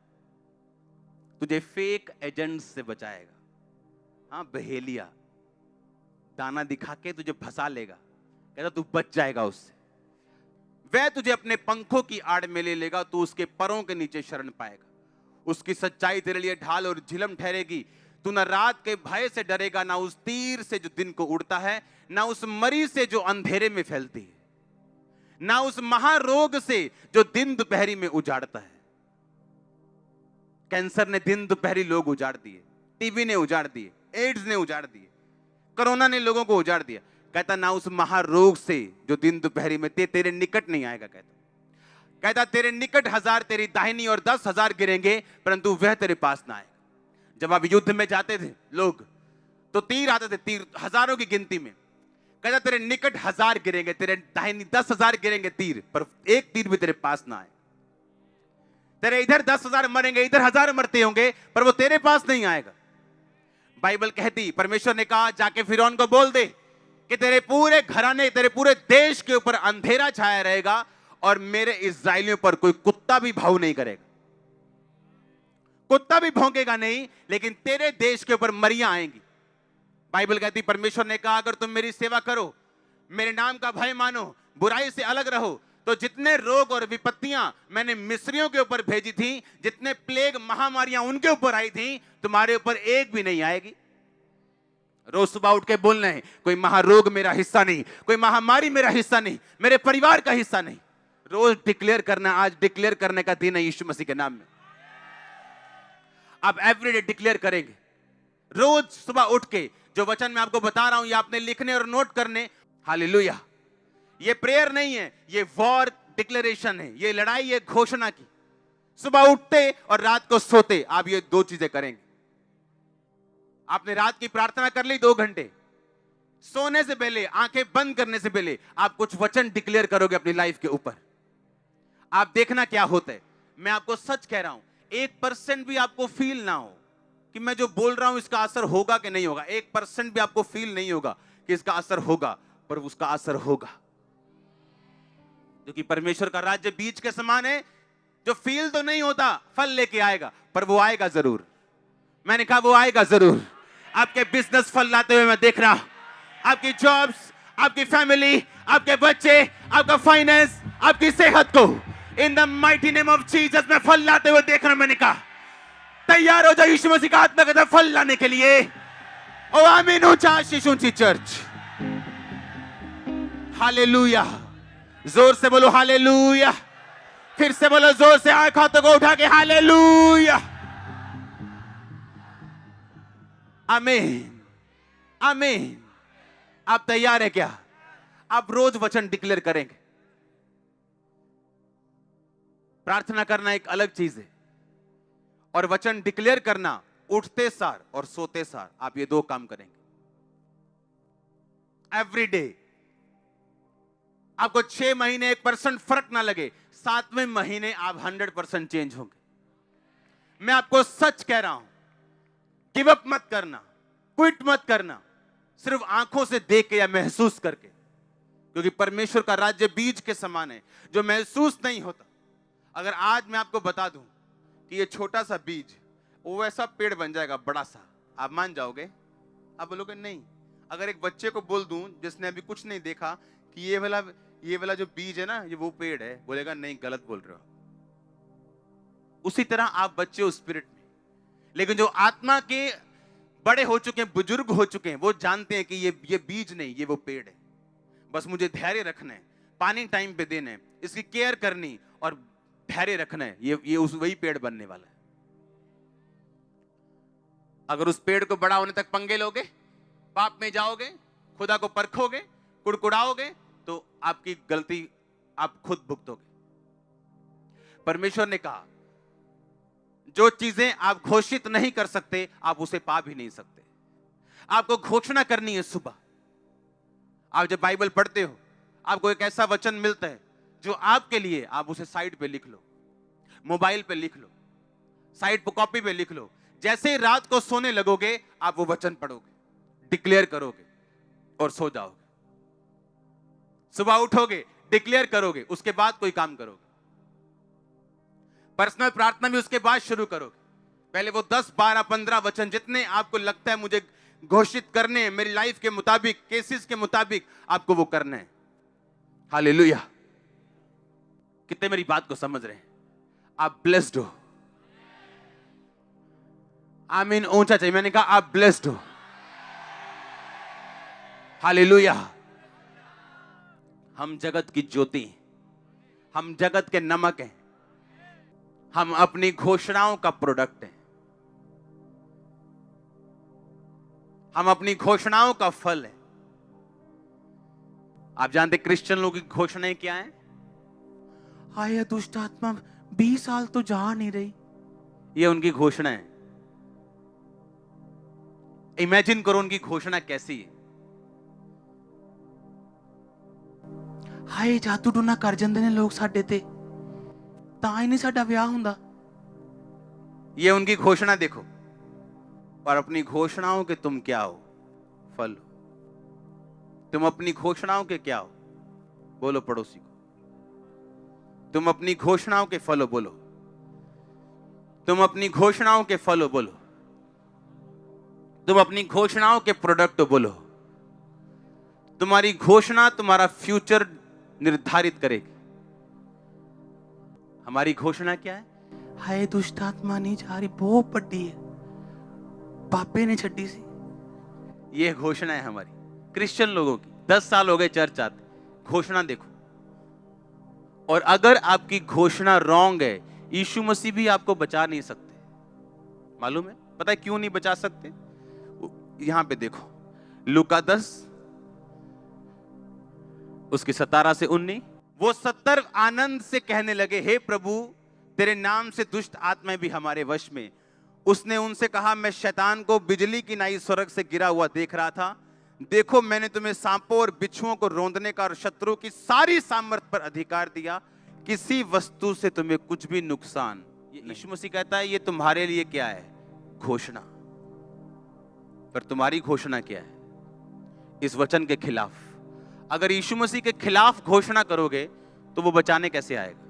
तुझे फेक एजेंट्स से बचाएगा। हाँ, बहेलिया दाना दिखा के तुझे फंसा लेगा, कहता तू बच जाएगा उससे। वह तुझे अपने पंखों की आड़ में ले लेगा, तू उसके परों के नीचे शरण पाएगा। उसकी सच्चाई तेरे लिए ढाल और झिलम ठहरेगी। तू न रात के भय से डरेगा, ना उस तीर से जो दिन को उड़ता है, ना उस मरी से जो अंधेरे में फैलती है, ना उस महारोग से जो दिन दोपहरी में उजाड़ता है। कैंसर ने दिन दोपहरी लोग उजाड़ दिए, टीबी ने उजाड़ दिए, एड्स ने उजाड़ दिए, कोरोना ने लोगों को उजाड़ दिया। कहता ना उस महारोग से जो दिन दोपहरी में तेरे निकट नहीं आएगा। कहता तेरे निकट 1000 तेरी दाहिनी और 10,000 गिरेंगे, परंतु वह तेरे पास ना आएगा। जब आप युद्ध में जाते थे लोग, तो तीर आते थे, तीर हजारों की गिनती में। कहता तेरे निकट 1000 गिरेंगे, तेरे दाहिनी 10,000 गिरेंगे तीर, पर एक तीर भी तेरे पास ना आए। तेरे इधर 10,000 मरेंगे, इधर 1000 मरते होंगे, पर वो तेरे पास नहीं आएगा। बाइबल कहती, परमेश्वर ने कहा जाके फिरौन को बोल दे कि तेरे पूरे घराने, तेरे पूरे देश के ऊपर अंधेरा छाया रहेगा, और मेरे इस्राएलियों पर कोई कुत्ता भी भाव नहीं करेगा। कुत्ता भी भौंकेगा नहीं, लेकिन तेरे देश के ऊपर मरियां आएंगी। बाइबल कहती, परमेश्वर ने कहा अगर तुम मेरी सेवा करो, मेरे नाम का भय मानो, बुराई से अलग रहो, तो जितने रोग और विपत्तियां मैंने मिस्रियों के ऊपर भेजी थी, जितने प्लेग महामारियां उनके ऊपर आई थी, तुम्हारे ऊपर एक भी नहीं आएगी। रोज सुबह उठ के बोलना है, कोई महारोग मेरा हिस्सा नहीं, कोई महामारी मेरा हिस्सा नहीं, मेरे परिवार का हिस्सा नहीं। रोज डिक्लेयर करना। आज डिक्लेयर करने का दिन है यीशु मसीह के नाम में। आप एवरीडे डिक्लेयर करेंगे। रोज सुबह उठ के जो वचन मैं आपको बता रहा हूं, ये आपने लिखने और नोट करने। हालेलुया। ये प्रेयर नहीं है, ये वॉर डिक्लेरेशन है, ये लड़ाई है घोषणा की। सुबह उठते और रात को सोते आप ये 2 चीजें करेंगे। आपने रात की प्रार्थना कर ली 2 घंटे, सोने से पहले, आंखें बंद करने से पहले आप कुछ वचन डिक्लेयर करोगे अपनी लाइफ के ऊपर। आप देखना क्या होता है। मैं आपको सच कह रहा हूं, 1% भी आपको फील ना हो कि मैं जो बोल रहा हूं इसका असर होगा कि नहीं होगा। 1% भी आपको फील नहीं होगा कि इसका असर होगा, पर उसका असर होगा, क्योंकि परमेश्वर का राज्य बीज के समान है, जो फील तो नहीं होता, फल लेके आएगा, पर वो आएगा जरूर। मैंने कहा वो आएगा जरूर। आपके बिजनेस फल लाते हुए मैं देख रहा हूं, आपकी जॉब्स, आपकी फैमिली, आपके बच्चे, आपका फाइनेंस, आपकी सेहत को in the mighty name of Jesus में फल लाते हुए देख रहा हूं। मैंने कहा तैयार हो जाओ यीशु मसीह का आत्मा का फल लाने के लिए। ओ आमीन। ऊंचा ऊंची चर्च। हालेलुया। जोर से बोलो हालेलुया। फिर से बोलो जोर से, आंख हाथों को उठा के हालेलुया। आमीन आमीन। आप तैयार हैं क्या? आप रोज वचन डिक्लेयर करेंगे। प्रार्थना करना एक अलग चीज है, और वचन डिक्लेयर करना उठते सार और सोते सार आप ये 2 काम करेंगे एवरी डे। आपको 6 महीने 1% फर्क ना लगे, 7वें महीने आप 100% चेंज होंगे। मैं आपको सच कह रहा हूं, गिव अप मत करना, क्विट मत करना, सिर्फ आंखों से देख के या महसूस करके, क्योंकि परमेश्वर का राज्य बीज के समान है जो महसूस नहीं होता। अगर आज मैं आपको बता दूं कि ये छोटा सा बीज वो ऐसा पेड़ बन जाएगा बड़ा सा, आप मान जाओगे? आप बोलोगे नहीं। अगर एक बच्चे को बोल दूं जिसने अभी कुछ नहीं देखा कि ये वाला जो बीज है ना, ये वो पेड़ है, बोलेगा नहीं, गलत बोल रहे हो। उसी तरह आप बच्चे हो स्पिरिट में, लेकिन जो आत्मा के बड़े हो चुके हैं, बुजुर्ग हो चुके हैं, वो जानते हैं कि ये बीज नहीं, ये वो पेड़ है। बस मुझे धैर्य रखना है, पानी टाइम पे देना है, इसकी केयर करनी और धैर्य रखना है, ये वही पेड़ बनने वाला है। अगर उस पेड़ को बड़ा होने तक पंगे लोगे, पाप में जाओगे, खुदा को परखोगे, कुड़कुड़ाओगे, तो आपकी गलती आप खुद भुगतोगे। परमेश्वर ने कहा जो चीजें आप घोषित नहीं कर सकते, आप उसे पा भी नहीं सकते। आपको घोषणा करनी है। सुबह आप जब बाइबल पढ़ते हो, आपको एक ऐसा वचन मिलता है जो आपके लिए, आप उसे साइड पे लिख लो, मोबाइल पे लिख लो, साइड पे कॉपी पे लिख लो। जैसे ही रात को सोने लगोगे, आप वो वचन पढ़ोगे, डिक्लेयर करोगे और सो जाओगे। सुबह उठोगे, डिक्लेयर करोगे, उसके बाद कोई काम करोगे। पर्सनल प्रार्थना भी उसके बाद शुरू करोगे। पहले वो 10, 12, 15 वचन जितने आपको लगता है मुझे घोषित करने हैं, मेरी लाइफ के मुताबिक, केसेस के मुताबिक, आपको वो करना है। हालेलुया। कितने मेरी बात को समझ रहे हैं? आप ब्लेस्ड हो। आमीन ऊंचा चाहिए। मैंने कहा आप ब्लेस्ड हो। हालेलुया। हम जगत की ज्योति, हम जगत के नमक हैं, हम अपनी घोषणाओं का प्रोडक्ट हैं, हम अपनी घोषणाओं का फल है। आप जानते क्रिश्चियन लोगों की घोषणाएं क्या हैं? हाय दुष्ट आत्मा 20 साल तो जा नहीं रही, ये उनकी घोषणा है। इमेजिन करो उनकी घोषणा कैसी है। हाय जादू टूना कर जांदे ने लोग साडे ते, तां ही नहीं साडा विआह हुंदा, ये उनकी घोषणा देखो। और अपनी घोषणाओं के तुम क्या हो? फल हो। तुम अपनी घोषणाओं के क्या हो? बोलो पड़ोसी को, तुम अपनी घोषणाओं के फल हो। बोलो, तुम अपनी घोषणाओं के फल हो। बोलो, तुम अपनी घोषणाओं के प्रोडक्ट हो। बोलो, तुम्हारी घोषणा तुम्हारा फ्यूचर निर्धारित करेगी। हमारी घोषणा क्या है? हाय दुष्ट आत्मा नहीं जा रही, बहुत बड़ी है, पापे ने छड्डी सी, ये घोषणा है हमारी क्रिश्चियन लोगों की। 10 साल हो गए चर्च आते, घोषणा देखो। और अगर आपकी घोषणा रॉन्ग है, यीशु मसीह भी आपको बचा नहीं सकते। मालूम है? पता है क्यों नहीं बचा सकते? यहां पे देखो, लूका 10 उसकी 17 से 19। वो 70 आनंद से कहने लगे, हे प्रभु तेरे नाम से दुष्ट आत्माएं भी हमारे वश में। उसने उनसे कहा, मैं शैतान को बिजली की नाई स्वर्ग से गिरा हुआ देख रहा था। देखो मैंने तुम्हें सांपों और बिच्छुओं को रौंदने का और शत्रु की सारी सामर्थ पर अधिकार दिया, किसी वस्तु से तुम्हें कुछ भी नुकसान। यीशु मसीह कहता है ये तुम्हारे लिए क्या है? घोषणा। पर तुम्हारी घोषणा क्या है? इस वचन के खिलाफ। अगर यीशु मसीह के खिलाफ घोषणा करोगे तो वो बचाने कैसे आएगा?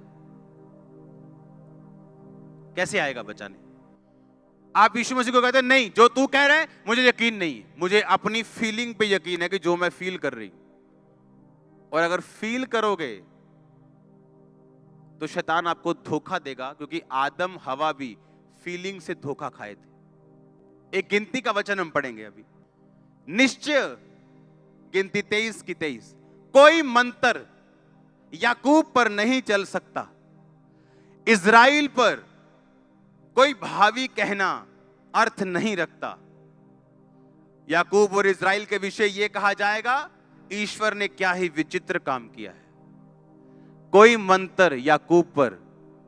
कैसे आएगा बचाने? आप यीशु मसीह को कहते हैं नहीं, जो तू कह रहा है मुझे यकीन नहीं है, मुझे अपनी फीलिंग पे यकीन है कि जो मैं फील कर रही हूं। और अगर फील करोगे तो शैतान आपको धोखा देगा, क्योंकि आदम हवा भी फीलिंग से धोखा खाए थे। एक गिनती का वचन हम पढ़ेंगे अभी, निश्चय गिनती 23 की 23। कोई मंत्र याकूब पर नहीं चल सकता, इज़राइल पर कोई भावी कहना अर्थ नहीं रखता। याकूब और इज़राइल के विषय यह कहा जाएगा, ईश्वर ने क्या ही विचित्र काम किया है। कोई मंत्र याकूब पर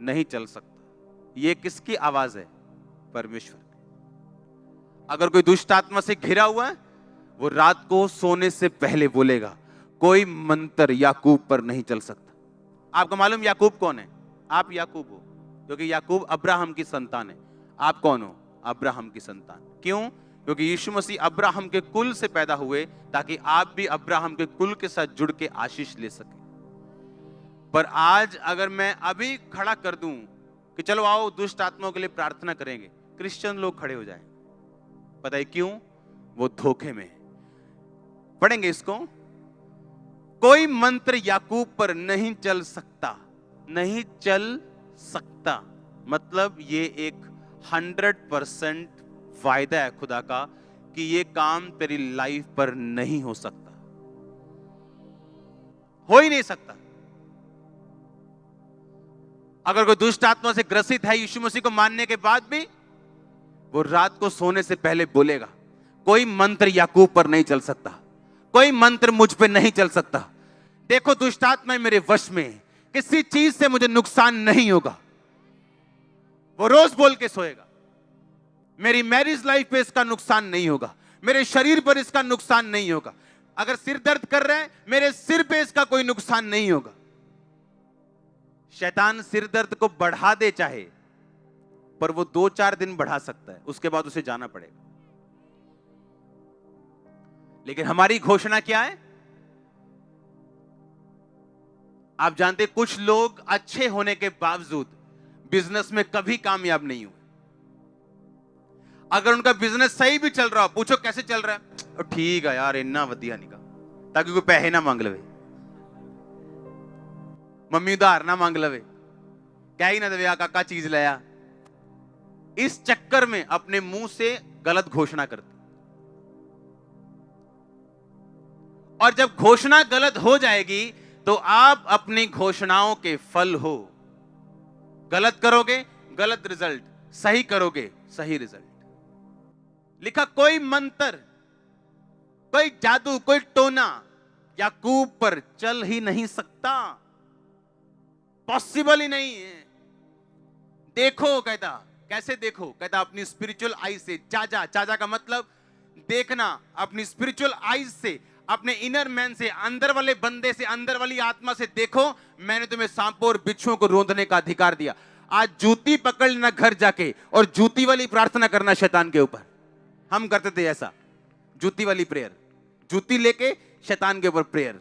नहीं चल सकता। यह किसकी आवाज है? परमेश्वर की। अगर कोई दुष्ट आत्मा से घिरा हुआ है, वो रात को सोने से पहले बोलेगा, कोई मंत्र याकूब पर नहीं चल सकता। आपको मालूम याकूब कौन है? आप याकूब हो, क्योंकि याकूब अब्राहम की संतान है। आप कौन हो? अब्राहम की संतान। क्यों? क्योंकि यीशु मसीह अब्राहम के कुल से पैदा हुए, ताकि आप भी अब्राहम के कुल के साथ जुड़ के आशीष ले सके। पर आज अगर मैं अभी खड़ा कर दूं कि चलो आओ दुष्ट आत्माओं के लिए प्रार्थना करेंगे, क्रिश्चियन लोग खड़े हो जाएं। पता है क्यों? वो धोखे में। पढ़ेंगे इसको। कोई मंत्र याकूब पर नहीं चल सकता, नहीं चल सकता मतलब ये एक 100% वायदा है खुदा का कि ये काम तेरी लाइफ पर नहीं हो सकता, हो ही नहीं सकता। अगर कोई दुष्ट आत्मा से ग्रसित है यीशु मसीह को मानने के बाद भी, वो रात को सोने से पहले बोलेगा कोई मंत्र याकूब पर नहीं चल सकता, कोई मंत्र मुझ पे नहीं चल सकता। देखो दुष्ट आत्मा मेरे वश में, किसी चीज से मुझे नुकसान नहीं होगा। वो रोज बोल के सोएगा मेरी मैरिज लाइफ पे इसका नुकसान नहीं होगा, मेरे शरीर पर इसका नुकसान नहीं होगा। अगर सिर दर्द कर रहा है मेरे सिर पे इसका कोई नुकसान नहीं होगा। शैतान सिर दर्द को बढ़ा दे चाहे, पर वो 2-4 दिन बढ़ा सकता है, उसके बाद उसे जाना पड़ेगा। लेकिन हमारी घोषणा क्या है? आप जानते कुछ लोग अच्छे होने के बावजूद बिजनेस में कभी कामयाब नहीं हुए। अगर उनका बिजनेस सही भी चल रहा हो, पूछो कैसे चल रहा है, ठीक है यार इन्ना वधिया निका, ताकि कोई पैसे ना मांग लवे, मम्मी उधार ना मांग लवे, कह ही ना दे काका चीज लाया। इस चक्कर में अपने मुंह से गलत घोषणा करते, और जब घोषणा गलत हो जाएगी तो आप अपनी घोषणाओं के फल हो। गलत करोगे गलत रिजल्ट, सही करोगे सही रिजल्ट। लिखा कोई मंत्र, कोई जादू, कोई टोना याकूब पर चल ही नहीं सकता, पॉसिबल ही नहीं है। देखो कहता, कैसे देखो? कहता अपनी स्पिरिचुअल आई से। चाचा, चाचा का मतलब देखना, अपनी स्पिरिचुअल आईज से, अपने इनर मैन से, अंदर वाले बंदे से, अंदर वाली आत्मा से देखो, मैंने तुम्हें सांपों और बिच्छुओं को रोंदने का अधिकार दिया। आज जूती पकड़ लेना घर जाके और जूती वाली प्रार्थना करना शैतान के ऊपर। हम करते थे ऐसा, जूती वाली प्रेयर, जूती लेके शैतान के ऊपर प्रेयर,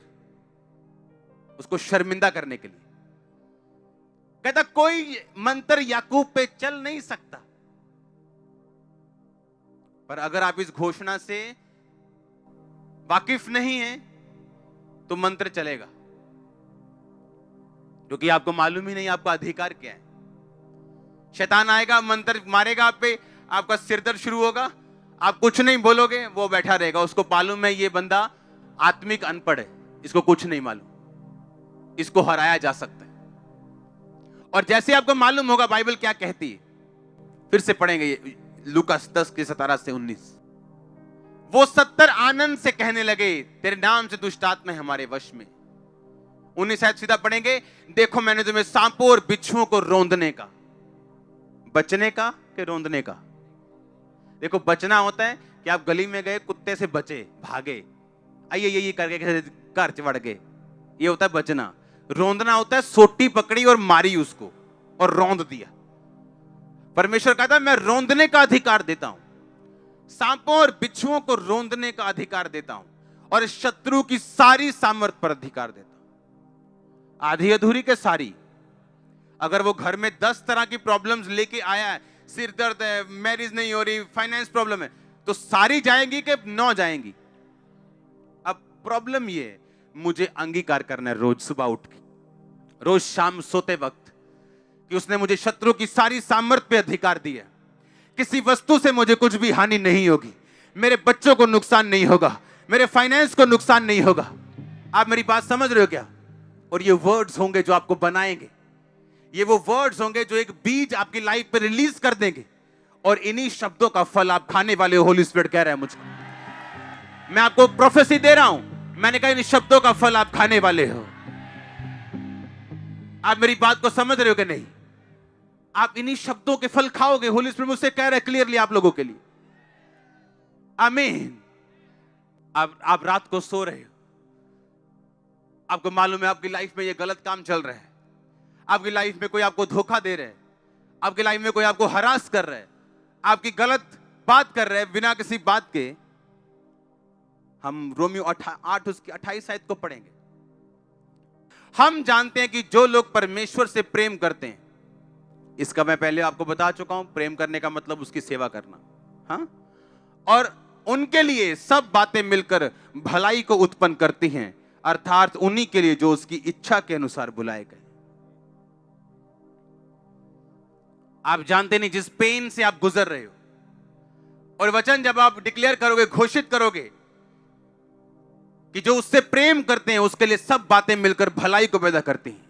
उसको शर्मिंदा करने के लिए। कहता कोई मंत्र याकूब पे चल नहीं सकता। पर अगर आप इस घोषणा से वाकिफ नहीं है तो मंत्र चलेगा, क्योंकि आपको मालूम ही नहीं आपका अधिकार क्या है। शैतान आएगा, मंत्र मारेगा आप पे, आपका सिरदर्द शुरू होगा, आप कुछ नहीं बोलोगे, वो बैठा रहेगा। उसको मालूम है ये बंदा आत्मिक अनपढ़ है, इसको कुछ नहीं मालूम, इसको हराया जा सकता है। और जैसे आपको मालूम होगा बाइबल क्या कहती है, फिर से पढ़ेंगे लूका 10 के 17 से 19। वो 70 आनंद से कहने लगे तेरे नाम से दुष्ट आत्मा हमारे वश में। 19 शायद सीधा पढ़ेंगे, देखो मैंने तुम्हें सांपों और बिच्छुओं को रोंदने का, बचने का कि रोंदने का? देखो बचना होता है कि आप गली में गए, कुत्ते से बचे, भागे, आइए ये करके घर चढ़ गए, ये होता है बचना। रोंदना होता है सोटी पकड़ी और मारी उसको और रोंद दिया। परमेश्वर कहता है मैं रोंदने का अधिकार देता हूं, सांपों और बिच्छुओं को रोंदने का अधिकार देता हूं, और शत्रु की सारी सामर्थ पर अधिकार देता हूं। आधी अधूरी के सारी। अगर वो घर में 10 तरह की प्रॉब्लम्स लेके आया है, सिर दर्द है, मैरिज नहीं हो रही, फाइनेंस प्रॉब्लम है, तो सारी जाएंगी कि 9 जाएंगी? अब प्रॉब्लम ये है, मुझे अंगीकार करना है रोज सुबह उठ के, रोज शाम सोते वक्त, कि उसने मुझे शत्रु की सारी सामर्थ पे अधिकार दिया। किसी वस्तु से मुझे कुछ भी हानि नहीं होगी, मेरे बच्चों को नुकसान नहीं होगा, मेरे फाइनेंस को नुकसान नहीं होगा। आप मेरी बात समझ रहे हो क्या? और ये वर्ड्स होंगे जो आपको बनाएंगे, ये वो वर्ड्स होंगे जो एक बीज आपकी लाइफ पे रिलीज कर देंगे, और इन्हीं शब्दों का फल आप खाने वाले हो। होली स्पिरिट कह रहा है मुझको, मैं आपको प्रोफेसी दे रहा हूं, मैंने कहा इन शब्दों का फल आप खाने वाले हो। आप मेरी बात को समझ रहे हो कि नहीं? आप इन्हीं शब्दों के फल खाओगे। होली स्पिरिट मुझसे कह रहा है क्लियरली आप लोगों के लिए। आमीन। आप रात को सो रहे हो, आपको मालूम है आपकी लाइफ में ये गलत काम चल रहा है, आपकी लाइफ में कोई आपको धोखा दे रहा है, आपकी लाइफ में कोई आपको हरास कर रहा है, आपकी गलत बात कर रहा है बिना किसी बात के। हम रोमियो 8 उसकी 28 आयत को पढ़ेंगे। हम जानते हैं कि जो लोग परमेश्वर से प्रेम करते हैं, इसका मैं पहले आपको बता चुका हूं, प्रेम करने का मतलब उसकी सेवा करना, हाँ, और उनके लिए सब बातें मिलकर भलाई को उत्पन्न करती हैं, अर्थात उन्हीं के लिए जो उसकी इच्छा के अनुसार बुलाए गए। आप जानते नहीं जिस पेन से आप गुजर रहे हो, और वचन जब आप डिक्लेयर करोगे, घोषित करोगे कि जो उससे प्रेम करते हैं उसके लिए सब बातें मिलकर भलाई को पैदा करती हैं,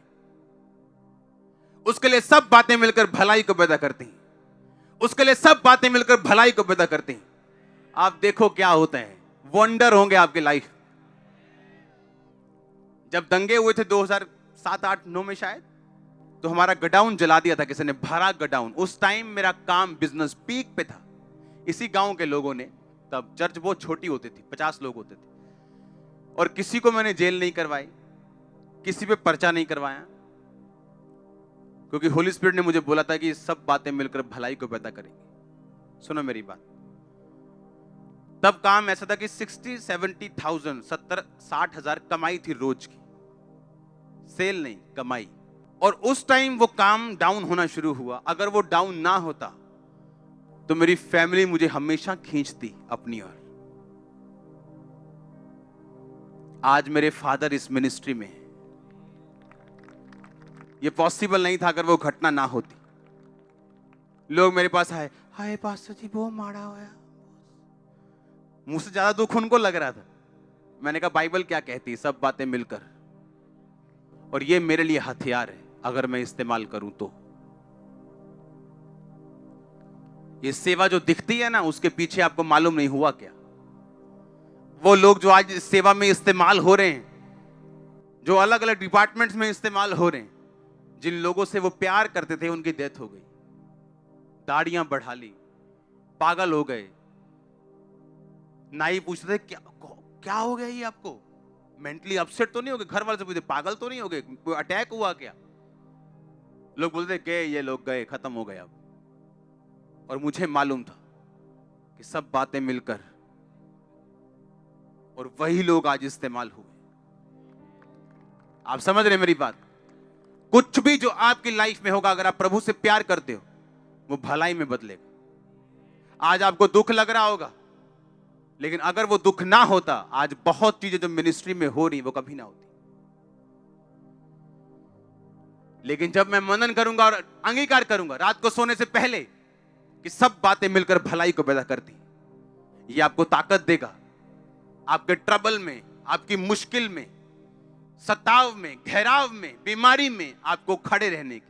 उसके लिए सब बातें मिलकर भलाई को पैदा करती हैं, उसके लिए सब बातें मिलकर भलाई को पैदा करती हैं। आप देखो क्या होता है, वंडर होंगे आपकी लाइफ। जब दंगे हुए थे 2007, 8, 9 में शायद, तो हमारा गडाउन जला दिया था किसी ने, भरा गडाउन। उस टाइम मेरा काम, बिजनेस पीक पे था। इसी गांव के लोगों ने, तब चर्च बहुत छोटी होती थी, 50 लोग होते थे, और किसी को मैंने जेल नहीं करवाई, किसी पे पर्चा नहीं करवाया, क्योंकि होली स्पिरिट ने मुझे बोला था कि सब बातें मिलकर भलाई को पैदा करेंगी। सुनो मेरी बात, तब काम ऐसा था कि 60-70,000, 70-60,000 कमाई थी रोज की, सेल नहीं, कमाई। और उस टाइम वो काम डाउन होना शुरू हुआ। अगर वो डाउन ना होता तो मेरी फैमिली मुझे हमेशा खींचती अपनी ओर। आज मेरे फादर इस मिनिस्ट्री में है। ये पॉसिबल नहीं था अगर वो घटना ना होती। लोग मेरे पास आए, हाय पास्टर जी वो मारा होया। मुझसे ज्यादा दुख उनको लग रहा था। मैंने कहा बाइबल क्या कहती है, सब बातें मिलकर, और ये मेरे लिए हथियार है अगर मैं इस्तेमाल करूं तो। ये सेवा जो दिखती है ना, उसके पीछे आपको मालूम नहीं हुआ क्या। वो लोग जो आज इस सेवा में इस्तेमाल हो रहे हैं, जो अलग अलग डिपार्टमेंट्स में इस्तेमाल हो रहे हैं, जिन लोगों से वो प्यार करते थे उनकी डेथ हो गई, दाढ़ियां बढ़ा ली, पागल हो गए। नाई पूछते थे क्या हो गया ये आपको, मेंटली अपसेट तो नहीं हो गए? घर वाले से पूछते पागल तो नहीं हो गए, कोई अटैक हुआ क्या? लोग बोलते गए, ये लोग गए, खत्म हो गए अब। और मुझे मालूम था कि सब बातें मिलकर, और वही लोग आज इस्तेमाल हुए। आप समझ रहे मेरी बात? कुछ भी जो आपकी लाइफ में होगा, अगर आप प्रभु से प्यार करते हो, वो भलाई में बदलेगा। आज आपको दुख लग रहा होगा, लेकिन अगर वो दुख ना होता, आज बहुत चीजें जो मिनिस्ट्री में हो रही वो कभी ना होती। लेकिन जब मैं मनन करूंगा और अंगीकार करूंगा रात को सोने से पहले कि सब बातें मिलकर भलाई को पैदा करती, ये आपको ताकत देगा आपके ट्रबल में, आपकी मुश्किल में, सताव में, घेराव में, बीमारी में आपको खड़े रहने की।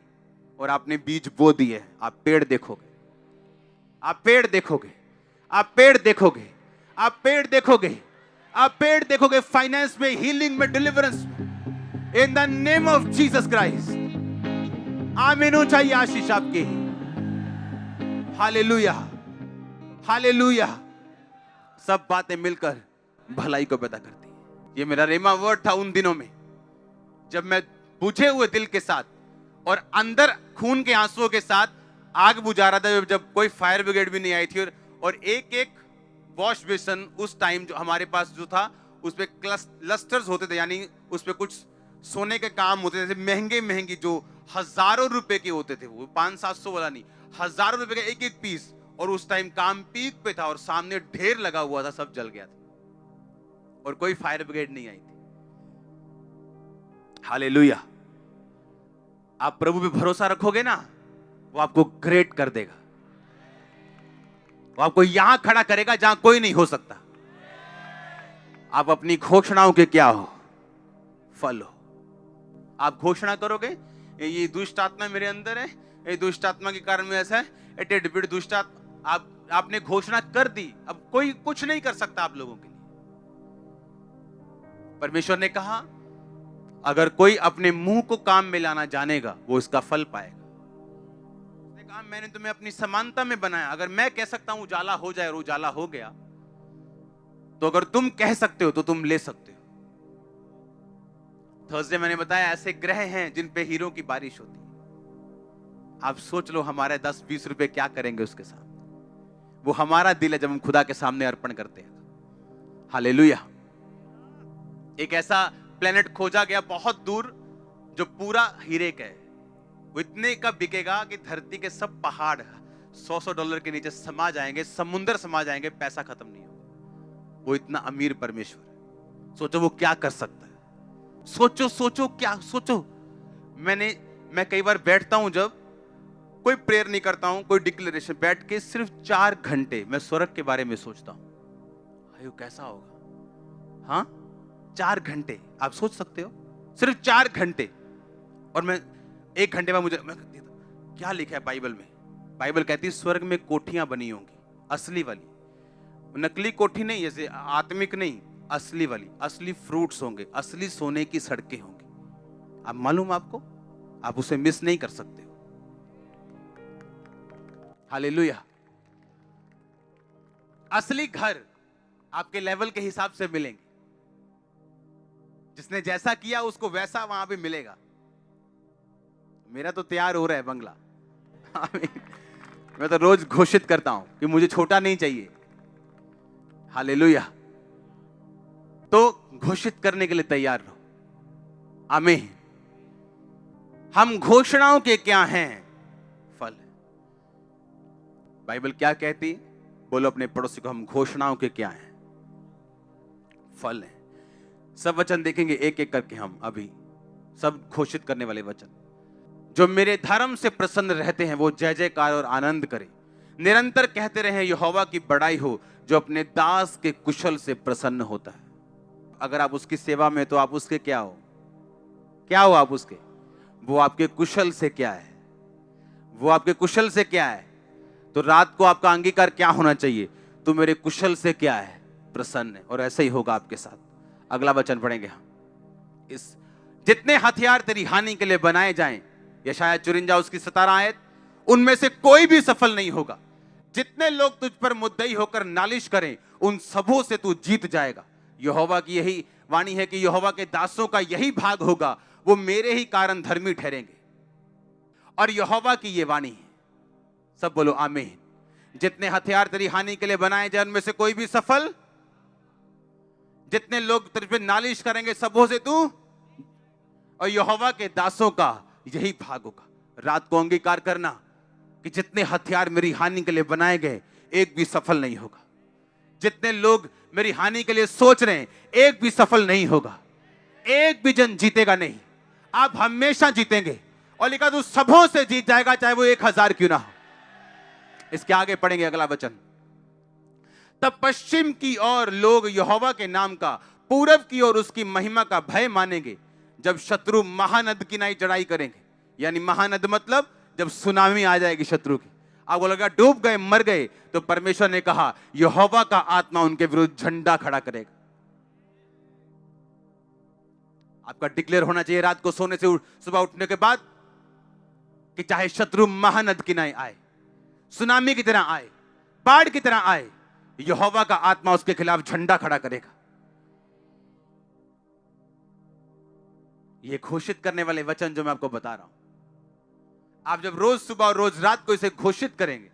और आपने बीज बो दिए, आप पेड़ देखोगे, आप पेड़ देखोगे, आप पेड़ देखोगे, आप पेड़ देखोगे, आप पेड़ देखोगे, फाइनेंस में, हीलिंग में, डिलीवरेंस में, in the name of Jesus Christ. आमीन हो चाहिए आशीष आपकी। Hallelujah, hallelujah. सब बातें मिलकर भलाई को पैदा करती है। ये मेरा रेमा वर्ड था उन दिनों में, जब मैं बुझे हुए दिल के साथ और अंदर खून के आंसुओं के साथ आग बुझा रहा था, जब कोई फायर ब्रिगेड भी नहीं आई थी। और एक एक वॉश बेसन उस टाइम जो हमारे पास जो था, उस पे क्लस्टर्स होते थे, यानी उस पे कुछ सोने के काम होते थे, महंगे महंगे, जो हजारों रुपए के होते थे। वो 500-700 वाला नहीं, हजारों रुपए का एक एक पीस। और उस टाइम काम पीक पे था और सामने ढेर लगा हुआ था, सब जल गया था और कोई फायर ब्रिगेड नहीं आई थी। हालेलुया। आप प्रभु पे भरोसा रखोगे ना, वो आपको ग्रेट कर देगा। वो आपको यहां खड़ा करेगा जहां कोई नहीं हो सकता। आप अपनी घोषणाओं के क्या हो? फल हो। आप घोषणा करोगे, ये दुष्ट आत्मा मेरे अंदर है, ये दुष्ट आत्मा के कारण में ऐसा है, एटेड दुष्ट आत्मा। आपने घोषणा कर दी, अब कोई कुछ नहीं कर सकता आप लोगों के लिए। परमेश्वर ने कहा, अगर कोई अपने मुंह को काम में लाना जानेगा, वो इसका फल पाएगा। उसने कहा, मैंने तुम्हें अपनी समानता में बनाया। अगर मैं कह सकता हूं उजाला हो जाए और उजाला हो गया, तो अगर तुम कह सकते हो तो तुम ले सकते हो। थर्सडे मैंने बताया, ऐसे ग्रह हैं जिन पे हीरो की बारिश होती है। आप सोच लो हमारे 10-20 रुपए क्या करेंगे उसके साथ। वो हमारा दिल है जब हम खुदा के सामने अर्पण करते हैं। हालेलुया। एक ऐसा प्लेनेट खोजा गया बहुत दूर, जो पूरा हीरे का है, वो इतने का बिकेगा कि धरती के सब पहाड़ 100-100 डॉलर के नीचे समा जाएंगे, समुंदर समा जाएंगे, पैसा खत्म नहीं होगा। वो इतना अमीर परमेश्वर है। सोचो वो क्या कर सकता है। सोचो क्या सोचो। मैं कई बार बैठता हूं, जब कोई प्रेयर नहीं करता हूं, कोई डिक्लेरेशन, बैठ के सिर्फ 4 घंटे मैं स्वर्ग के बारे में सोचता हूं। आयु कैसा होगा? हाँ, 4 घंटे आप सोच सकते हो, सिर्फ 4 घंटे। और मैं 1 घंटे में मैं क्या लिखा है बाइबल में? बाइबल कहती है स्वर्ग में कोठियां बनी होंगी, असली वाली, नकली कोठी नहीं, जैसे आत्मिक नहीं, असली वाली, असली फ्रूट्स होंगे, असली सोने की सड़कें होंगी। अब मालूम आपको, आप उसे मिस नहीं कर सकते हो। हालेलुया। असली घर आपके लेवल के हिसाब से मिलेंगे। जिसने जैसा किया उसको वैसा वहां पे मिलेगा। मेरा तो तैयार हो रहा है बंगला। मैं तो रोज घोषित करता हूं कि मुझे छोटा नहीं चाहिए। हालेलुया। तो घोषित करने के लिए तैयार रहो। आमीन। हम घोषणाओं के क्या हैं? फल। बाइबल क्या कहती? बोलो अपने पड़ोसी को, हम घोषणाओं के क्या हैं? फल हैं। सब वचन देखेंगे एक एक करके हम अभी, सब घोषित करने वाले वचन। जो मेरे धर्म से प्रसन्न रहते हैं वो जय जयकार और आनंद करें। निरंतर कहते रहे यहोवा की बड़ाई हो, जो अपने दास के कुशल से प्रसन्न होता है। अगर आप उसकी सेवा में, तो आप उसके क्या हो? क्या हो आप उसके? वो आपके कुशल से क्या है? वो आपके कुशल से क्या है? तो रात को आपका अंगीकार क्या होना चाहिए? तू मेरे कुशल से क्या है? प्रसन्न है। और ऐसा ही होगा आपके साथ। अगला वचन पढ़ेंगे हम। इस जितने हथियार तेरी हानि के लिए बनाए जाएं, यशायाह 54 उसकी 17 आयत, उनमें से कोई भी सफल नहीं होगा। जितने लोग तुझ पर मुद्दई होकर नालिश करें, उन सबों से तू जीत जाएगा। यहोवा की यही वाणी है कि यहोवा के दासों का यही भाग होगा, वो मेरे ही कारण धर्मी ठहरेंगे। और यहोवा की ये वाणी है, सब बोलो आमीन। जितने हथियार तेरी हानि के लिए बनाए जाए, उनमें से कोई भी सफल। जितने लोग तेरे पे नालिश करेंगे, सबों से तू, और यहोवा के दासों का यही भाग होगा। रात को अंगीकार करना कि जितने हथियार मेरी हानि के लिए बनाए गए, एक भी सफल नहीं होगा। जितने लोग मेरी हानि के लिए सोच रहे हैं, एक भी सफल नहीं होगा। एक भी जन जीतेगा नहीं। आप हमेशा जीतेंगे। और लिखा तू सबों से जीत जाएगा, चाहे वो 1000 क्यों ना हो। इसके आगे पढ़ेंगे अगला वचन। तब पश्चिम की ओर लोग यहोवा के नाम का, पूरब की ओर उसकी महिमा का भय मानेंगे, जब शत्रु महानद की नाई चढ़ाई करेंगे। यानी महानद मतलब जब सुनामी आ जाएगी शत्रु की, आपको लगा डूब गए, मर गए, तो परमेश्वर ने कहा यहोवा का आत्मा उनके विरुद्ध झंडा खड़ा करेगा। आपका डिक्लेयर होना चाहिए रात को सोने से सुबह उठने के बाद कि चाहे शत्रु महानद की नाई आए, सुनामी की तरह आए, बाढ़ की तरह आए, यहोवा का आत्मा उसके खिलाफ झंडा खड़ा करेगा। ये घोषित करने वाले वचन जो मैं आपको बता रहा हूं, आप जब रोज सुबह और रोज रात को इसे घोषित करेंगे,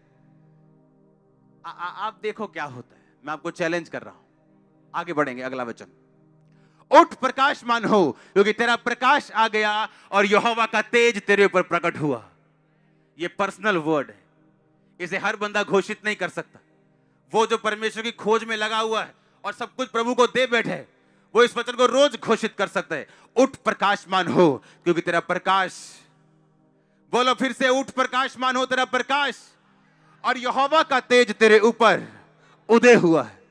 आप देखो क्या होता है। मैं आपको चैलेंज कर रहा हूं। आगे बढ़ेंगे अगला वचन। उठ प्रकाशमान हो, क्योंकि तेरा प्रकाश आ गया और यहोवा का तेज तेरे ऊपर प्रकट हुआ। ये पर्सनल वर्ड है, इसे हर बंदा घोषित नहीं कर सकता। वो जो परमेश्वर की खोज में लगा हुआ है और सब कुछ प्रभु को दे बैठे, वो इस वचन को रोज घोषित कर सकता है। उठ प्रकाशमान हो, क्योंकि तेरा प्रकाश, बोलो फिर से, उठ प्रकाशमान हो, तेरा प्रकाश और यहोवा का तेज तेरे ऊपर उदय हुआ है।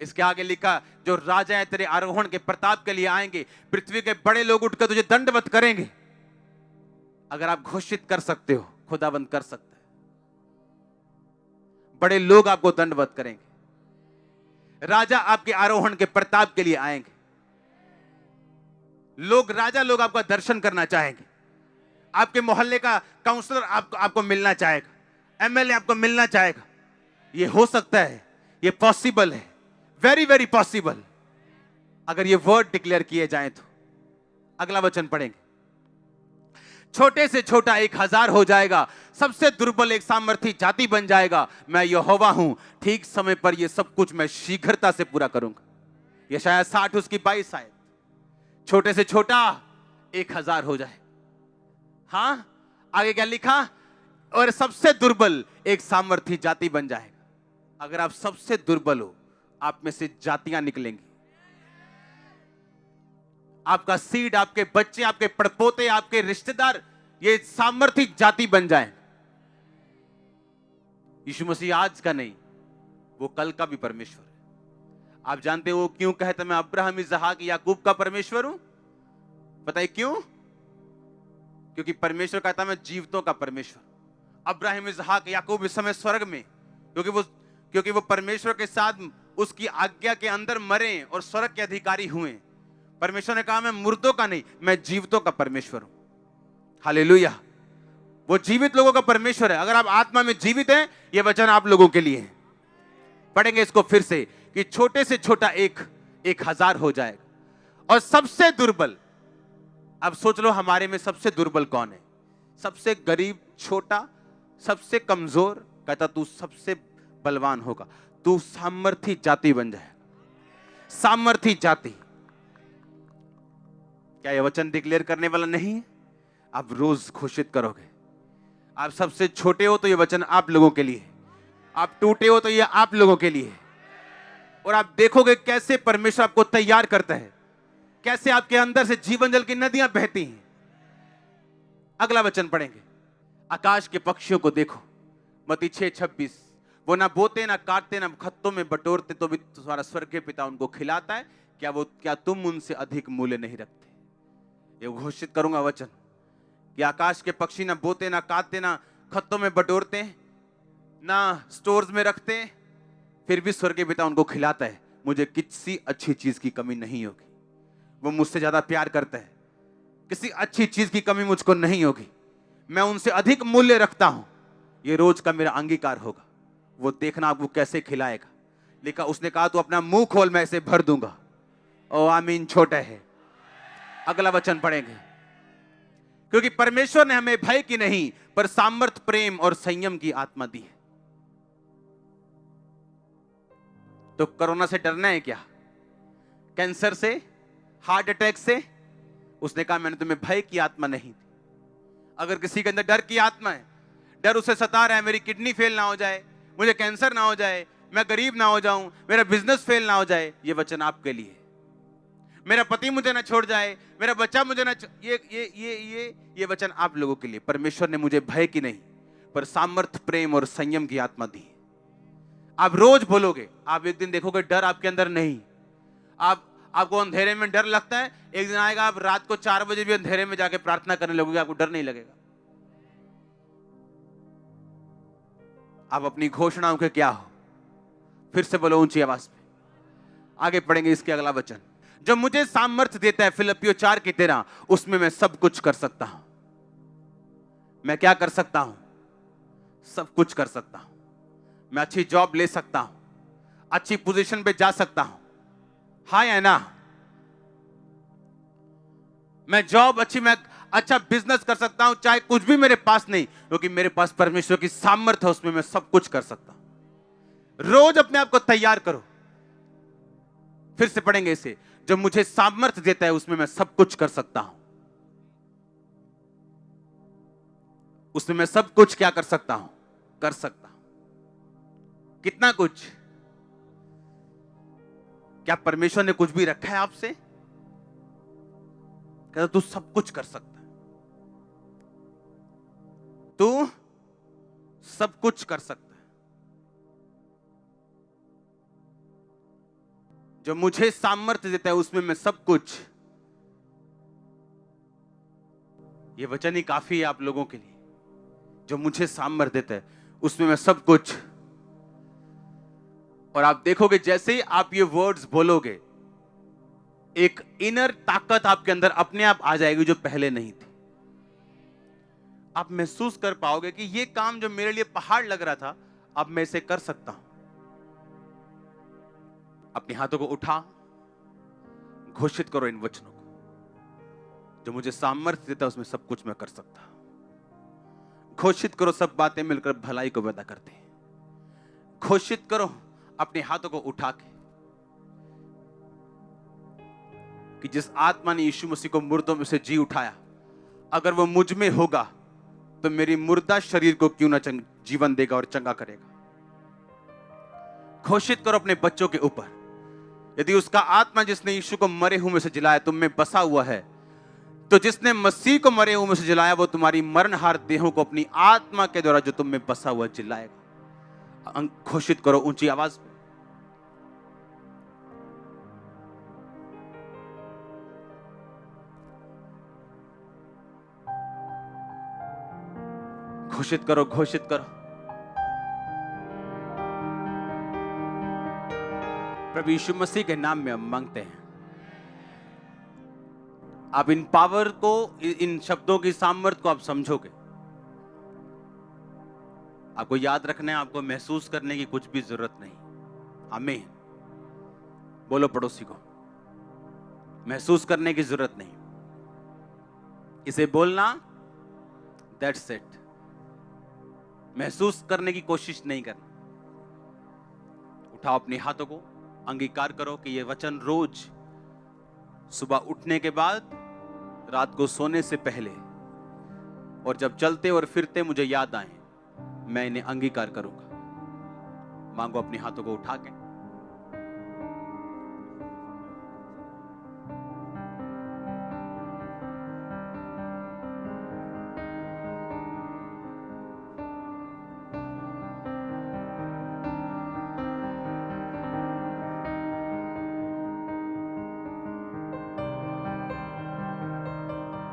इसके आगे लिखा, जो राजा है तेरे आरोहण के प्रताप के लिए आएंगे, पृथ्वी के बड़े लोग उठकर तुझे दंडवत करेंगे। अगर आप घोषित कर सकते हो, खुदाबंद कर सकता है। बड़े लोग आपको दंडवत करेंगे। राजा आपके आरोहण के प्रताप के लिए आएंगे। लोग, राजा लोग आपका दर्शन करना चाहेंगे। आपके मोहल्ले का काउंसलर आपको मिलना चाहेगा, एमएलए आपको मिलना चाहेगा। ये हो सकता है, ये पॉसिबल है, वेरी वेरी पॉसिबल, अगर ये वर्ड डिक्लेयर किए जाएं तो। अगला वचन पढ़ेंगे। छोटे से छोटा 1000 हो जाएगा, सबसे दुर्बल एक सामर्थी जाति बन जाएगा। मैं यहोवा हूं, ठीक समय पर यह सब कुछ मैं शीघ्रता से पूरा करूंगा। यशायाह 60 उसकी 22 आयत। छोटे से छोटा 1000 हो जाए। हां, आगे क्या लिखा? और सबसे दुर्बल एक सामर्थी जाति बन जाएगा। अगर आप सबसे दुर्बल हो, आप में से जातियां निकलेंगी। आपका सीड, आपके बच्चे, आपके पड़पोते, आपके रिश्तेदार, ये सामर्थी जाति बन जाए। यीशु मसीह आज का नहीं, वो कल का भी परमेश्वर है। आप जानते हो क्यों कहता मैं अब्राहम, इसहाक, याकूब का परमेश्वर हूं? पता है क्यों? क्योंकि परमेश्वर कहता मैं जीवितों का परमेश्वर। अब्राहम, इसहाक, याकूब इस समय स्वर्ग में, क्योंकि वो परमेश्वर के साथ उसकी आज्ञा के अंदर मरे और स्वर्ग के अधिकारी हुए। परमेश्वर ने कहा मैं मुर्दों का नहीं, मैं जीवितों का परमेश्वर हूं। हालेलुया। वो जीवित लोगों का परमेश्वर है। अगर आप आत्मा में जीवित हैं, ये वचन आप लोगों के लिए है। पढ़ेंगे इसको फिर से कि छोटे से छोटा 1000 हो जाएगा। और सबसे दुर्बल, अब सोच लो हमारे में सबसे दुर्बल कौन है? सबसे गरीब, छोटा, सबसे कमजोर। कहता तू सबसे बलवान होगा, तू सामर्थी जाति बन जाएगा। सामर्थी जाति। क्या यह वचन डिक्लेयर करने वाला नहीं है? आप रोज घोषित करोगे। आप सबसे छोटे हो तो यह वचन आप लोगों के लिए, आप टूटे हो तो यह आप लोगों के लिए। और आप देखोगे कैसे परमेश्वर आपको तैयार करता है, कैसे आपके अंदर से जीवन जल की नदियां बहती हैं। अगला वचन पढ़ेंगे। आकाश के पक्षियों को देखो, मत्ती 6:26, वो ना बोते, ना काटते, ना खत्तों में बटोरते, तो भी तुम्हारा स्वर्गीय पिता उनको खिलाता है। क्या तुम उनसे अधिक मूल्य नहीं रखते? ये घोषित करूंगा वचन कि आकाश के पक्षी ना बोते, ना काटते, ना खत्तों में बटोरते, ना स्टोर्स में रखते, फिर भी स्वर्गीय पिता उनको खिलाता है। मुझे किसी अच्छी चीज की कमी नहीं होगी। वो मुझसे ज्यादा प्यार करता है, किसी अच्छी चीज की कमी मुझको नहीं होगी। मैं उनसे अधिक मूल्य रखता हूं। ये रोज का मेरा अंगीकार होगा। वो देखना आपको कैसे खिलाएगा। लिखा, उसने कहा तू अपना मुंह खोल, मैं इसे भर दूंगा। ओ आमीन। छोटा है। अगला वचन पढ़ेंगे। क्योंकि परमेश्वर ने हमें भय की नहीं, पर सामर्थ, प्रेम और संयम की आत्मा दी है। तो कोरोना से डरना है क्या? कैंसर से, हार्ट अटैक से? उसने कहा मैंने तुम्हें भय की आत्मा नहीं दी। अगर किसी के अंदर डर की आत्मा है, डर उसे सता रहा है, मेरी किडनी फेल ना हो जाए, मुझे कैंसर ना हो जाए, मैं गरीब ना हो जाऊं, मेरा बिजनेस फेल ना हो जाए, ये वचन आपके लिए। मेरा पति मुझे ना छोड़ जाए, मेरा बच्चा मुझे ना ये वचन आप लोगों के लिए। परमेश्वर ने मुझे भय की नहीं, पर सामर्थ, प्रेम और संयम की आत्मा दी। आप रोज बोलोगे, आप एक दिन देखोगे डर आपके अंदर नहीं। आपको अंधेरे में डर लगता है, एक दिन आएगा आप रात को 4 बजे भी अंधेरे में जाके प्रार्थना करने लगोगे, आपको डर नहीं लगेगा। आप अपनी घोषणाओं के क्या हो? फिर से बोलो ऊंची आवाज में। आगे पढ़ेंगे इसके अगला वचन। जो मुझे सामर्थ्य देता है, फिलिप्पियों 4:13, उसमें मैं सब कुछ कर सकता हूं। मैं क्या कर सकता हूं? सब कुछ कर सकता हूं। मैं अच्छी जॉब ले सकता हूं, अच्छी पोजीशन पे जा सकता हूं। हाँ या ना? मैं अच्छा बिजनेस कर सकता हूं, चाहे कुछ भी मेरे पास नहीं, क्योंकि मेरे पास परमेश्वर की सामर्थ्य है, उसमें मैं सब कुछ कर सकता हूं। रोज अपने आप को तैयार करो। फिर से पढ़ेंगे इसे। जो मुझे सामर्थ्य देता है, उसमें मैं सब कुछ कर सकता हूं। उसमें मैं सब कुछ क्या कर सकता हूं? कर सकता हूं। कितना कुछ? क्या परमेश्वर ने कुछ भी रखा है आपसे? कहता तू सब कुछ कर सकता है, तू सब कुछ कर सकता है। जो मुझे सामर्थ्य देता है, उसमें मैं सब कुछ। ये वचन ही काफी है आप लोगों के लिए। जो मुझे सामर्थ्य देता है, उसमें मैं सब कुछ। और आप देखोगे जैसे ही आप ये वर्ड्स बोलोगे, एक इनर ताकत आपके अंदर अपने आप आ जाएगी जो पहले नहीं थी। आप महसूस कर पाओगे कि ये काम जो मेरे लिए पहाड़ लग रहा था, अब मैं इसे कर सकता हूं। अपने हाथों को उठा, घोषित करो इन वचनों को। जो मुझे सामर्थ्य देता है, उसमें सब कुछ मैं कर सकता हूं। घोषित करो, सब बातें मिलकर भलाई को पैदा करते हैं। घोषित करो अपने हाथों को उठा के। कि जिस आत्मा ने यीशु मसीह को मुर्दों में से जी उठाया, अगर वो मुझ में होगा तो मेरी मुर्दा शरीर को क्यों ना जीवन देगा और चंगा करेगा। घोषित करो अपने बच्चों के ऊपर, यदि उसका आत्मा जिसने यीशु को मरे हुए में से जिलाया तुम में बसा हुआ है, तो जिसने मसीह को मरे हुए में से जिलाया वो तुम्हारी मरणहार देहों को अपनी आत्मा के द्वारा जो तुम में बसा हुआ जिलाएगा। घोषित करो ऊंची आवाज में। घोषित करो, घोषित करो। प्रभु यीशु मसीह के नाम में हम मांगते हैं, आप इन पावर को, इन शब्दों की सामर्थ्य को आप समझोगे। आपको याद रखना है, आपको महसूस करने की कुछ भी जरूरत नहीं। आमीन। बोलो पड़ोसी को, महसूस करने की जरूरत नहीं, इसे बोलना, दैट्स इट। महसूस करने की कोशिश नहीं करना। उठाओ अपने हाथों को, अंगीकार करो कि ये वचन रोज सुबह उठने के बाद, रात को सोने से पहले और जब चलते और फिरते मुझे याद आए, मैं इन्हें अंगीकार करूंगा। मांगो अपने हाथों को उठा के।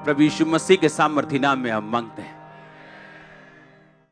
प्रभु यीशु मसीह के सामर्थी नाम में हम मांगते हैं।